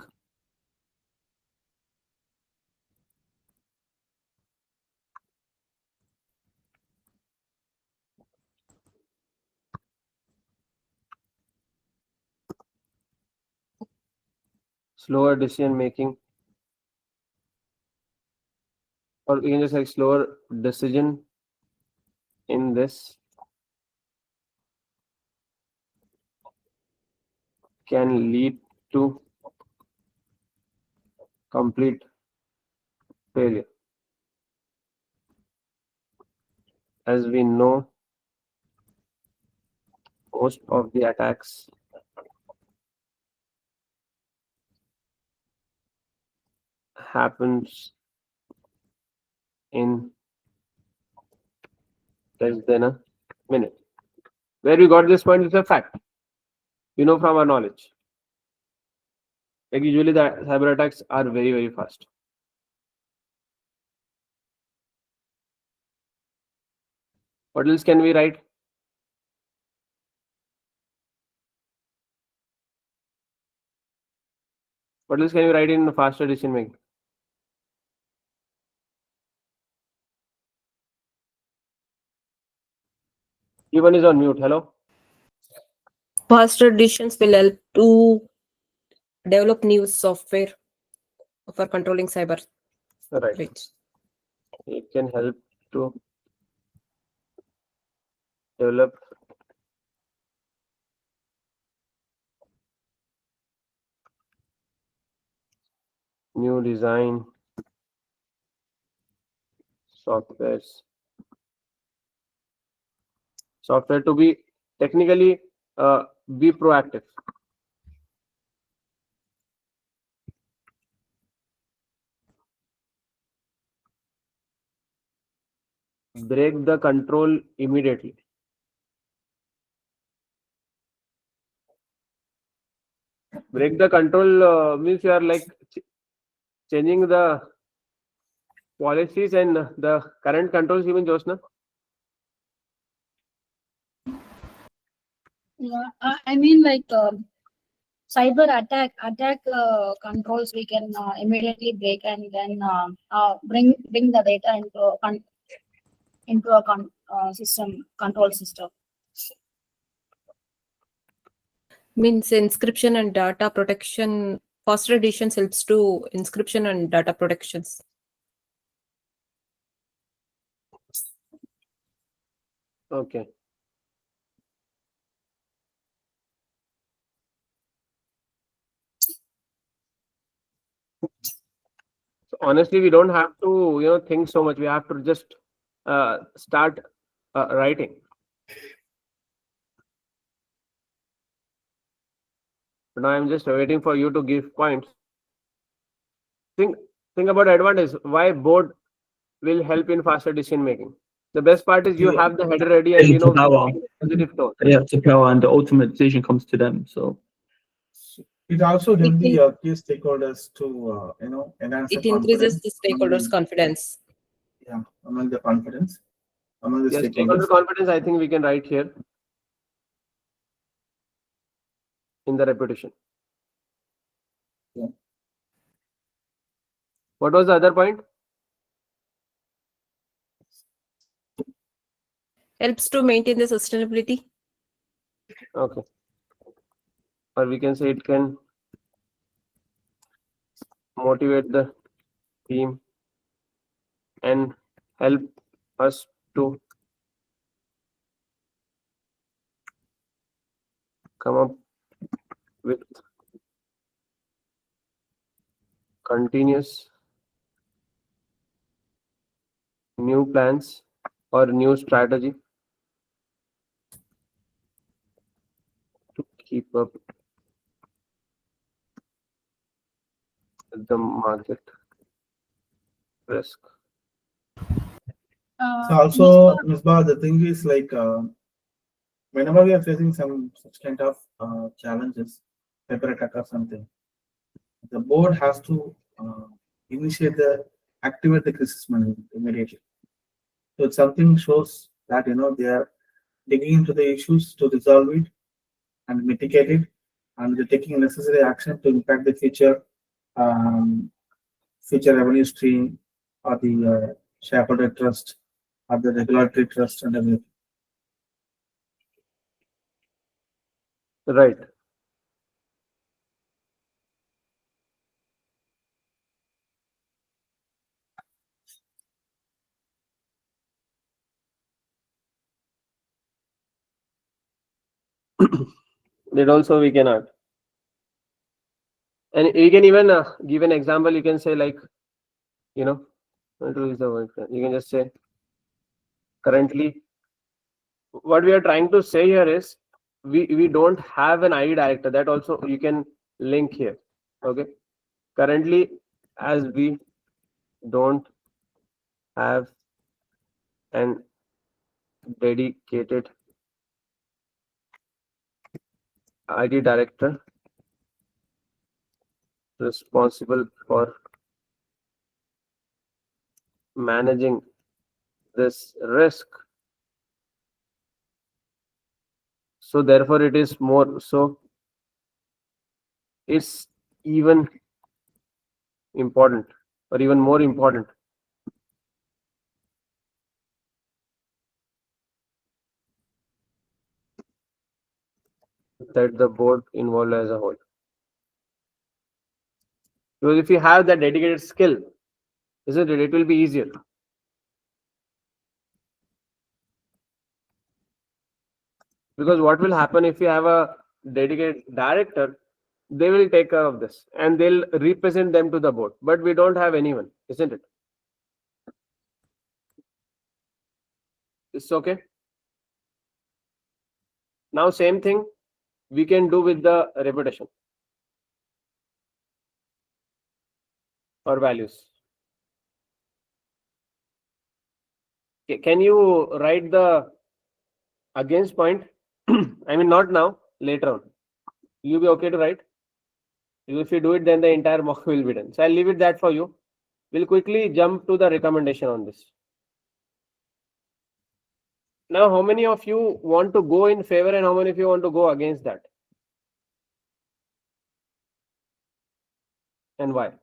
Slower decision making, or we can just like slower decision in this can lead to complete failure. As we know, most of the attacks happens in less than a minute. Where we got this point is a fact. From our knowledge. Like usually the cyber attacks are very, very fast. What else can we write? What else can we write in faster decision making? Even is on mute. Hello. Faster decisions will help to develop new software for controlling cyber Right. threats. It can help to develop new design software to be technically be proactive. Break the control immediately. Break the control means you are like changing the policies and the current controls even, Josna. Yeah, I mean like cyber attack controls we can immediately break and then bring the data into a system control system. Means encryption and data protection. Faster decisions helps to encryption and data protections. Okay. So honestly, we don't have to think so much. We have to just start writing. Now I'm just waiting for you to give points. Think about advantage. Why board will help in faster decision making. The best part is you Yeah. have the header ready and you It's know power. positive tone. Yeah, it's a power, and the ultimate decision comes to them. So It also helps It the key stakeholders to enhance the It increases confidence the stakeholders' confidence. among the confidence among the Yes, stakeholder stakeholders. confidence, I think we can write here in the repetition. Yeah. What was the other point? Helps to maintain the sustainability. Okay. Or we can say it can motivate the team and help us to come up with continuous new plans or new strategy to keep up with the market risk. So also, Misbah, the thing is like whenever we are facing some such kind of challenges, paper attack or something, the board has to activate the crisis management immediately. So it's something shows that they are digging into the issues to resolve it and mitigate it, and they're taking necessary action to impact the future revenue stream or the shareholder trust or the regulatory trust and everything. Right. That also we can add. And you can even give an example. You can say like, what is the word? You can just say currently what we are trying to say here is we don't have an ID director. That also you can link here. Okay. Currently, as we don't have an dedicated ID director responsible for managing this risk. So therefore it is more, so it's even important or even more important that the board involved as a whole. Because if you have that dedicated skill, isn't it? It will be easier. Because what will happen if you have a dedicated director, they will take care of this and they'll represent them to the board. But we don't have anyone, isn't it? It's okay. Now same thing we can do with the reputation or values. Can you write the against point? I mean, not now, later on. You'll be okay to write? If you do it, then the entire mock will be done. So I'll leave it that for you. We'll quickly jump to the recommendation on this. Now, how many of you want to go in favor and how many of you want to go against that? And why?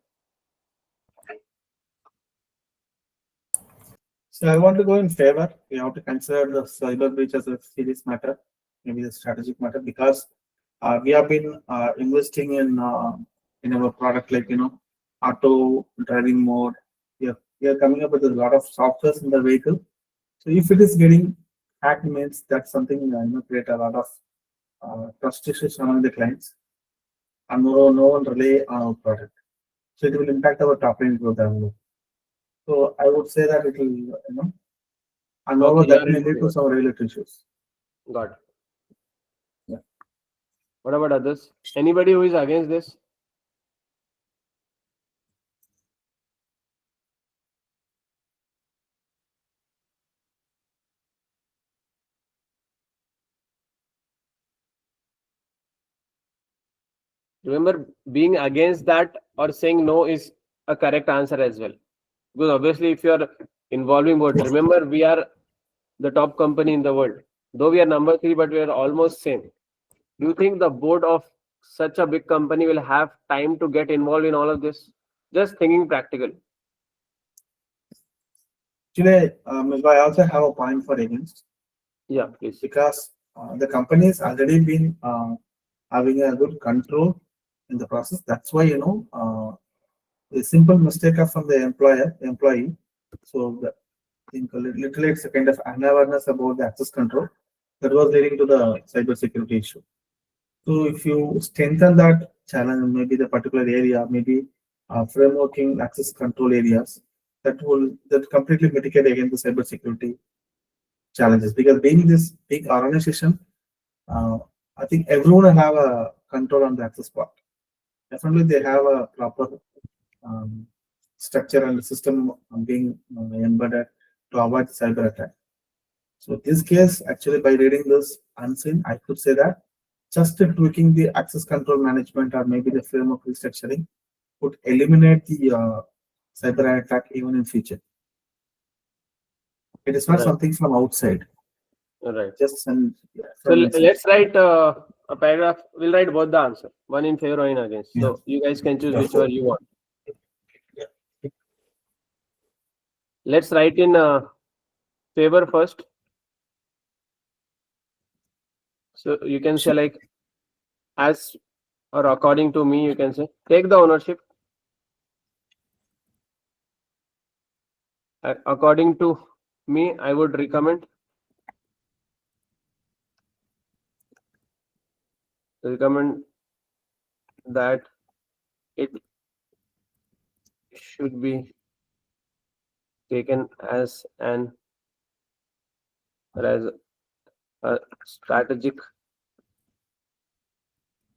So I want to go in favor. We have to consider the cyber breach as a serious matter, maybe a strategic matter, because we have been investing in our product, like auto driving mode. We are coming up with a lot of softwares in the vehicle. So if it is getting hacked, means that's something create a lot of trust issues among the clients, and no one rely on our product. So it will impact our top line growth as well. So I would say that it will, and moreover, that may lead to some regulatory issues. Got it. Yeah. What about others? Anybody who is against this? Remember, being against that or saying no is a correct answer as well. Because obviously, if you are involving both, remember, we are the top company in the world. Though we are number 3, but we are almost same. Do you think the board of such a big company will have time to get involved in all of this? Just thinking practical. Actually, I also have a point for against, Yeah, please. because the company has already been having a good control in the process. That's why, a simple mistake from the employee. So the, literally it's a kind of unawareness about the access control that was leading to the cybersecurity issue. So if you strengthen that challenge, maybe the particular area, maybe frameworking access control areas, that completely mitigate against the cybersecurity challenges. Because being this big organization, I think everyone will have a control on the access part. Definitely, they have a proper structure and system being embedded to avoid cyber attack. So this case, actually, by reading this unseen, I could say that just tweaking the access control management or maybe the framework restructuring would eliminate the cyber attack even in future. It is not Right. something from outside. Right. Just some. So let's write a paragraph. We'll write both the answer, one in favor or in against. So you guys can choose whichever you want. Let's write in favor first. So you can say like as or according to me, you can say take the ownership. According to me, I would recommend that it should be taken as a strategic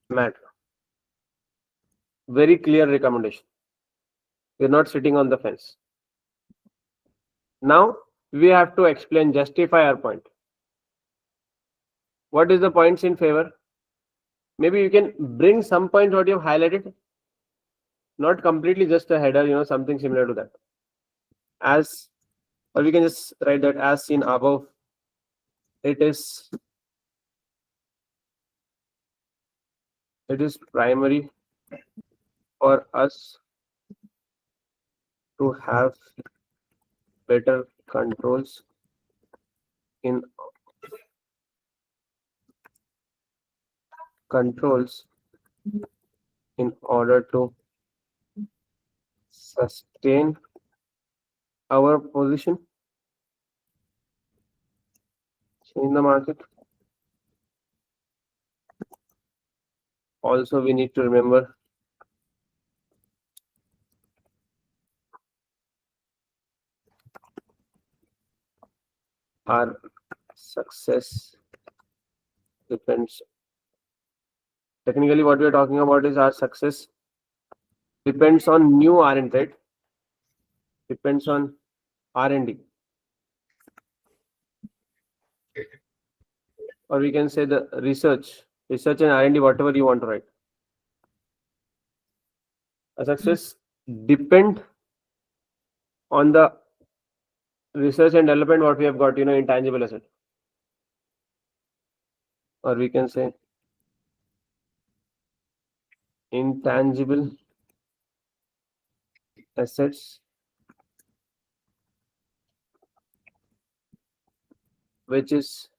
matter. Very clear recommendation. We're not sitting on the fence. Now we have to explain, justify our point. What is the points in favor? Maybe you can bring some points what you have highlighted, not completely just a header, something similar to that. As, or we can just write that as seen above, it is primary for us to have better controls in order to sustain our position in the market. Also, we need to remember our success depends. Technically, what we are talking about is our success depends on new R&D, right? Depends on R&D. Or we can say the research and R&D, whatever you want to write. A success depend on the research and development what we have got, intangible asset. Or we can say intangible assets which is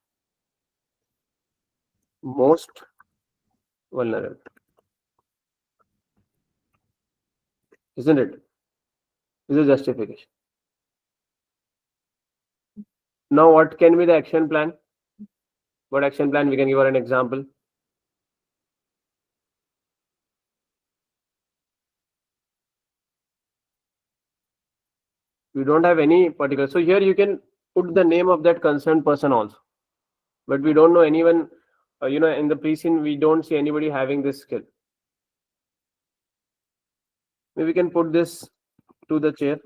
most vulnerable. Isn't it? This is justification. Now, what can be the action plan? What action plan? We can give her an example. We don't have any particular. So here you can put the name of that concerned person also. but we don't know anyone, in the pre-scene, we don't see anybody having this skill. Maybe we can put this to the chair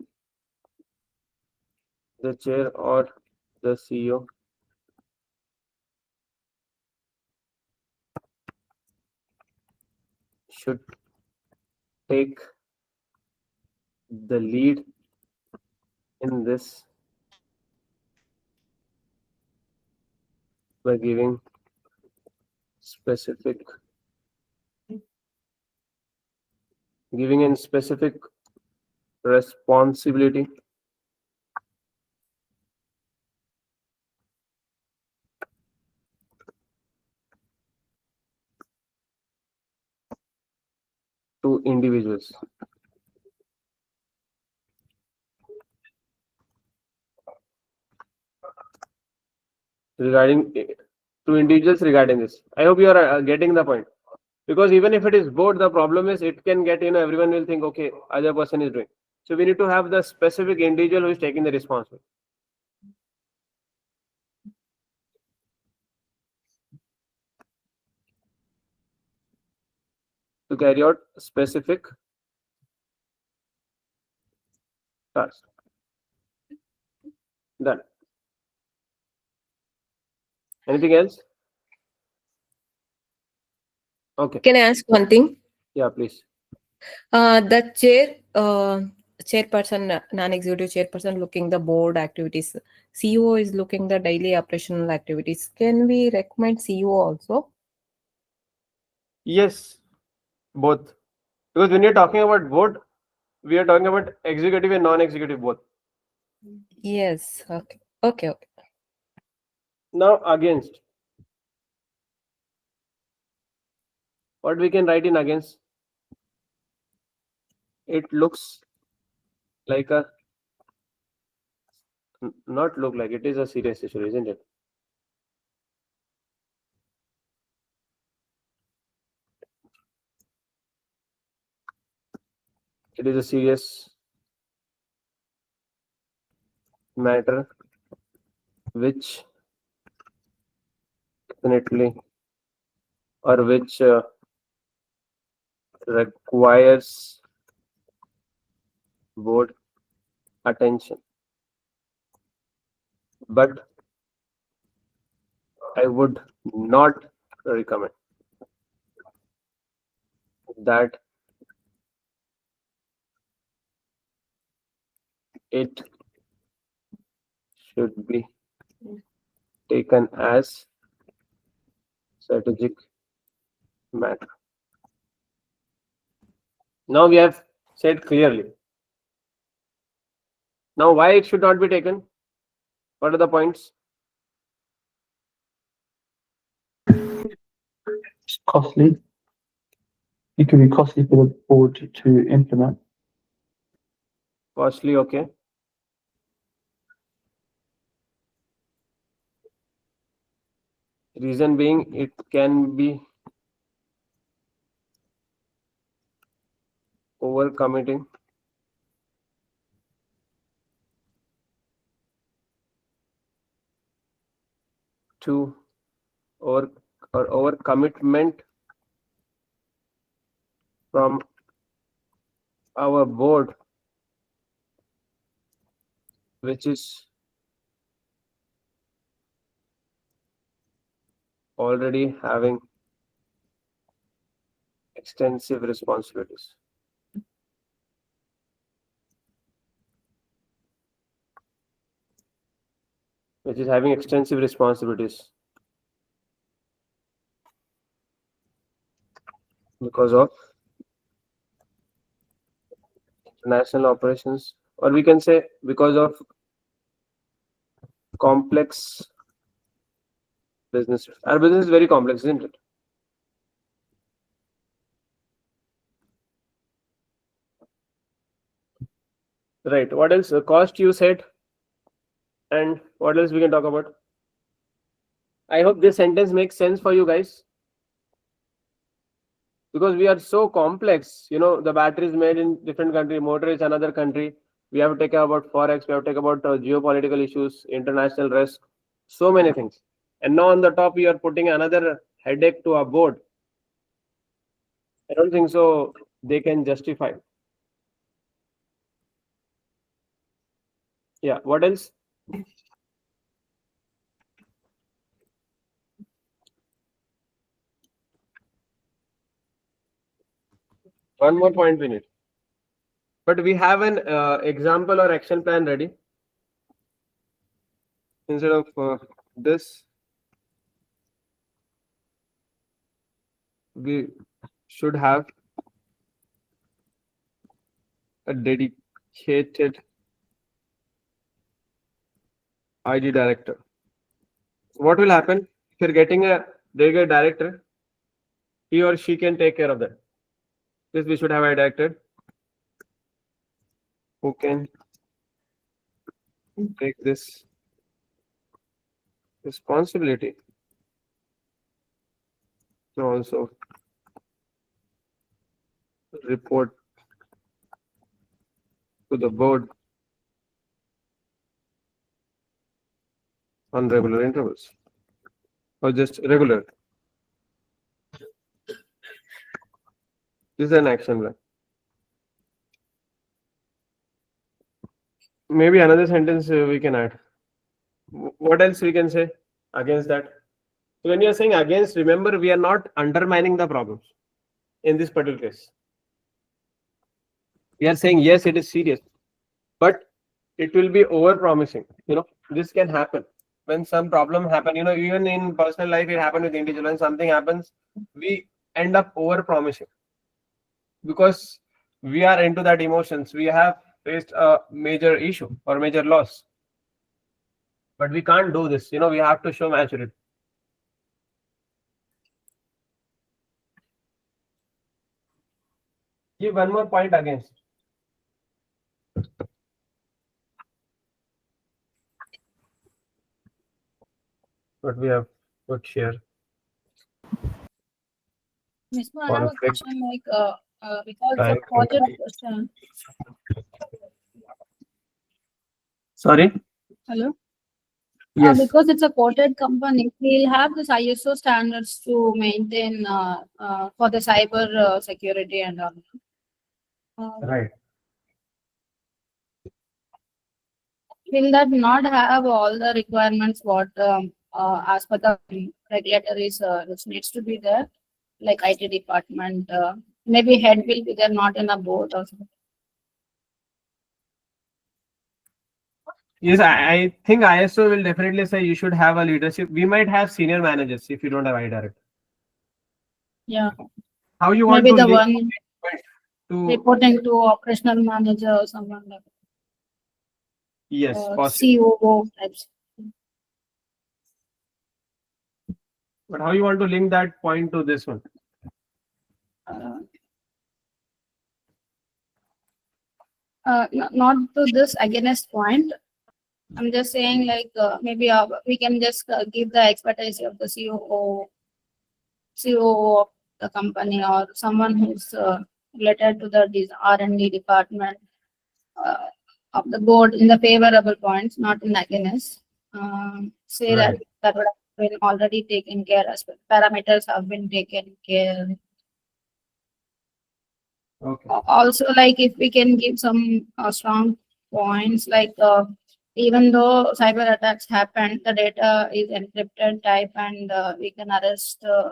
or the CEO. Should take the lead in this by giving specific responsibility to individuals. Regarding this. I hope you are getting the point. Because even if it is board, the problem is it can get, everyone will think, okay, other person is doing. So we need to have the specific individual who is taking the responsibility. To carry out specific task. Done. Anything else? Okay. Can I ask one thing? Yeah, please. The chairperson, non-executive chairperson looking the board activities. CEO is looking the daily operational activities. Can we recommend CEO also? Yes, both. Because when you're talking about board, we are talking about executive and non-executive both. Yes. Okay. Now against. What we can write in against? It looks like a, not look like, it is a serious issue, isn't it? It is a serious matter which definitely, or which requires board attention. But I would not recommend that it should be taken as strategic matter. Now we have said clearly. Now why it should not be taken? What are the points? It's costly. It can be costly for the board to implement. Costly, okay. Reason being, it can be overcommitting to overcommitment from our board, which is already having extensive responsibilities. Because of international operations, or we can say because of complex business. Our business is very complex, isn't it? Right. What else? Cost you said. And what else we can talk about? I hope this sentence makes sense for you guys. Because we are so complex, the battery is made in different country, motor is another country. We have to take care about forex, we have to take about geopolitical issues, international risk, so many things. and now on the top you are putting another headache to our board. I don't think so they can justify. Yeah, what else? One more point we need. But we have an example or action plan ready. Instead of this, we should have a dedicated ID director. What will happen if you're getting a dedicated director? He or she can take care of that. This we should have a director who can take this responsibility. So also report to the board on regular intervals or just regular. This is an action plan. Maybe another sentence we can add. What else we can say against that? So when you're saying against, remember we are not undermining the problems in this particular case. We are saying yes, it is serious, but it will be over promising. This can happen when some problem happen. Even in personal life it happened with individual. When something happens, we end up over promising because we are into that emotions. We have faced a major issue or major loss, but we can't do this. We have to show maturity. Give one more point against. What we have put here. Miss Mo, I have a Conflict. question because it's a Right. project question. Sorry. Hello? Yes. Because it's a quoted company, we'll have this ISO standards to maintain for the cyber security and all. Right. Will that not have all the requirements what as per the regulatories which needs to be there, like IT department, maybe head will be there, not in a board or something. Yes, I think ISO will definitely say you should have a leadership. We might have senior managers if you don't have IT director. Yeah, How you want maybe to the link one to reporting to operational manager or someone like yes, possible. COO types. But how you want to link that point to this one? Not to this against point. I'm just saying like maybe we can just give the expertise of the COO of the company or someone who's related to the R&D department of the board in the favorable points, not in against. Say Right. that would have been already taken care as well. Parameters have been taken care. Okay. Also, like if we can give some strong points, like even though cyber attacks happen, the data is encrypted type, and we can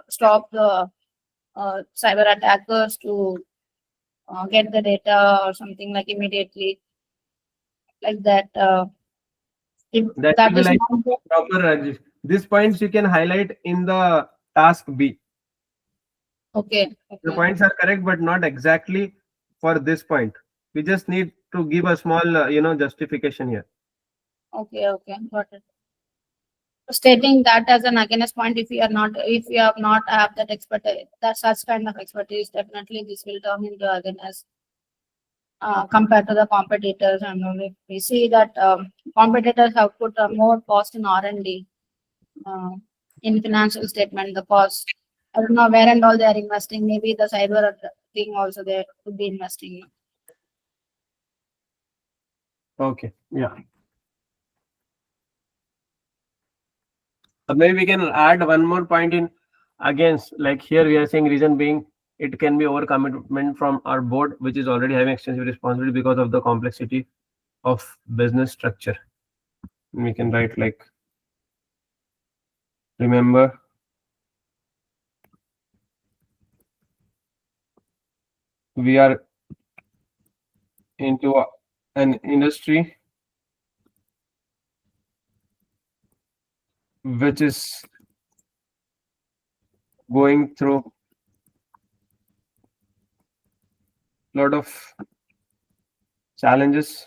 stop the cyber attackers to get the data or something like immediately, like that. If That that will be is like not the- proper. These points you can highlight in the task B. okay. The Okay. points are correct, but not exactly for this point. We just need to give a small, justification here. Okay. Okay. Got it. Stating that as an against point, if you have not have that expertise, that such kind of expertise, definitely this will turn into against compared to the competitors. And if we see that competitors have put more cost in R&D in financial statement, the cost. I don't know where and all they are investing. Maybe the cyber thing also they could be investing. Okay. Yeah. Maybe we can add one more point in against, like here we are saying reason being it can be overcommitment from our board, which is already having extensive responsibility because of the complexity of business structure. We can write like, remember, we are into an industry which is going through a lot of challenges,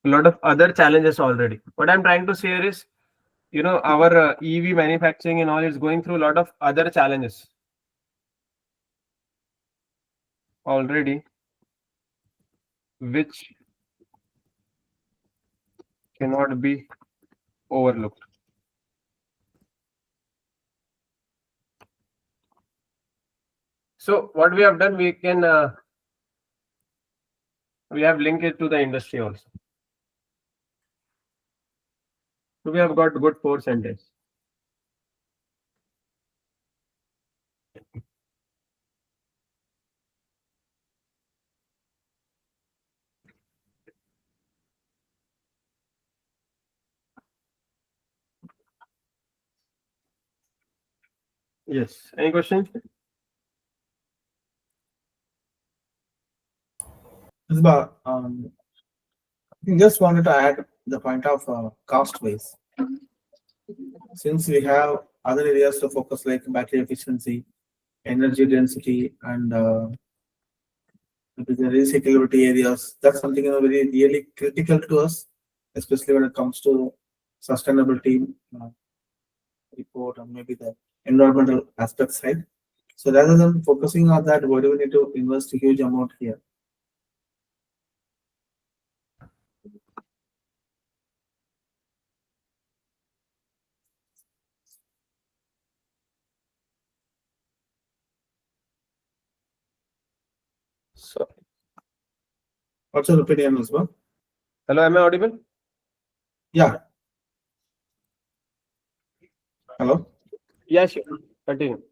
a lot of other challenges already. What I'm trying to say here is, our EV manufacturing and all is going through a lot of other challenges already, which cannot be overlooked. So what we have done, we have linked it to the industry also. So we have got good 4 sentences. Yes. Any questions? But I just wanted to add the point of cost base. Since we have other areas to focus like battery efficiency, energy density, and the recyclability areas, that's something very really critical to us, especially when it comes to sustainability report and maybe the environmental aspect side. So rather than focusing on that, why do we need to invest a huge amount here? So, What's your opinion, Usman? hello, am I audible? Yeah. Hello? Yeah, sure. Continue.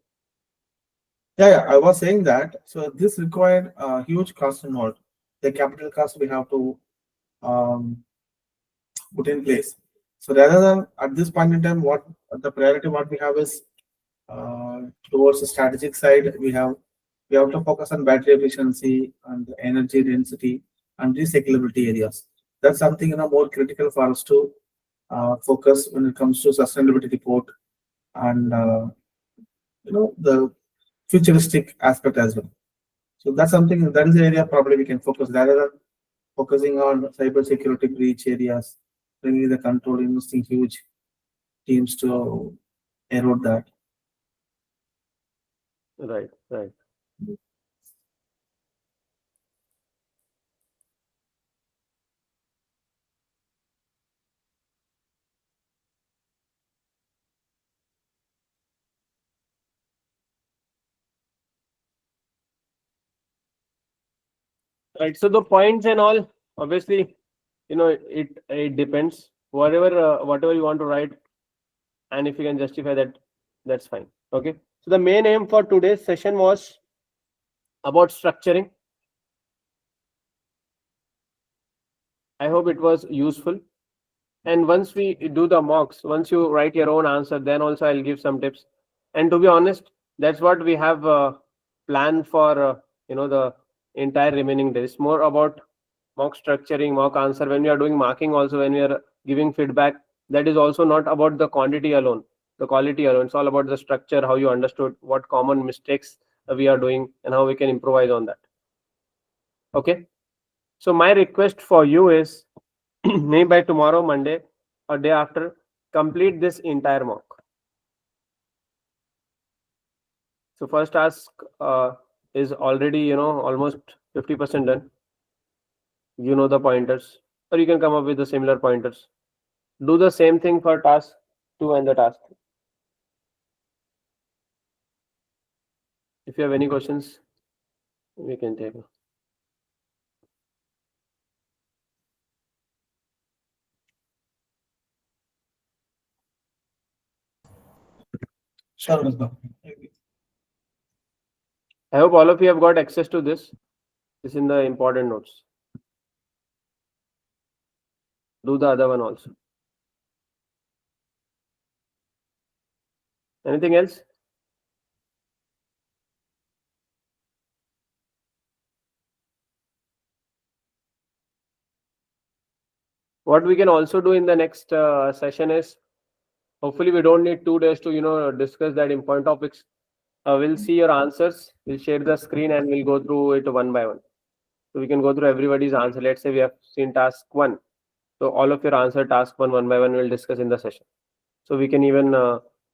Yeah, I was saying that. So this required a huge cost involved. The capital cost we have to put in place. So rather than at this point in time, what the priority what we have is towards the strategic side, we have to focus on battery efficiency and energy density and recyclability areas. That's something more critical for us to focus when it comes to sustainability report and the futuristic aspect as well. So that's something that is the area probably we can focus rather than focusing on cyber security breach areas, bringing the control, investing huge teams to erode that. Right, right. Right. So the points and all, obviously, it depends. Whatever you want to write, and if you can justify that, that's fine. Okay. So the main aim for today's session was about structuring. I hope it was useful. And once we do the mocks, once you write your own answer, then also I'll give some tips. And to be honest, that's what we have planned for. The entire remaining days. More about mock structuring, mock answer. When we are doing marking, also when we are giving feedback, that is also not about the quantity alone, the quality alone. It's all about the structure, how you understood, what common mistakes we are doing, and how we can improvise on that. Okay. So my request for you is, maybe by tomorrow, Monday, or day after, complete this entire mock. So first task is already, almost 50% done. You know the pointers, or you can come up with the similar pointers. Do the same thing for task 2 and the task 3. If you have any questions, we can take. Sure, Misbah. I hope all of you have got access to this. This is in the important notes. Do the other one also. Anything else? What we can also do in the next session is, hopefully we don't need 2 days to discuss that important topics. We'll see your answers. We'll share the screen and we'll go through it one by one. So we can go through everybody's answer. Let's say we have seen task 1. So all of your answer task one by one we'll discuss in the session. So we can even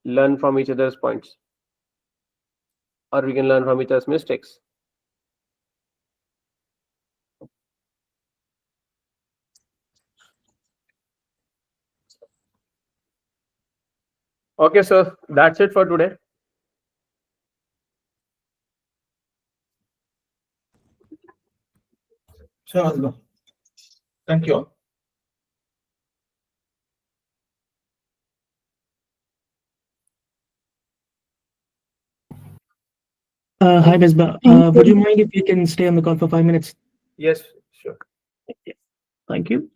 learn from each other's points, or we can learn from each other's mistakes. Okay, so that's it for today. Sure, Misbah. Thank you all. Hi, Misbah. Would you mind if you can stay on the call for 5 minutes? Yes, sure. Thank you.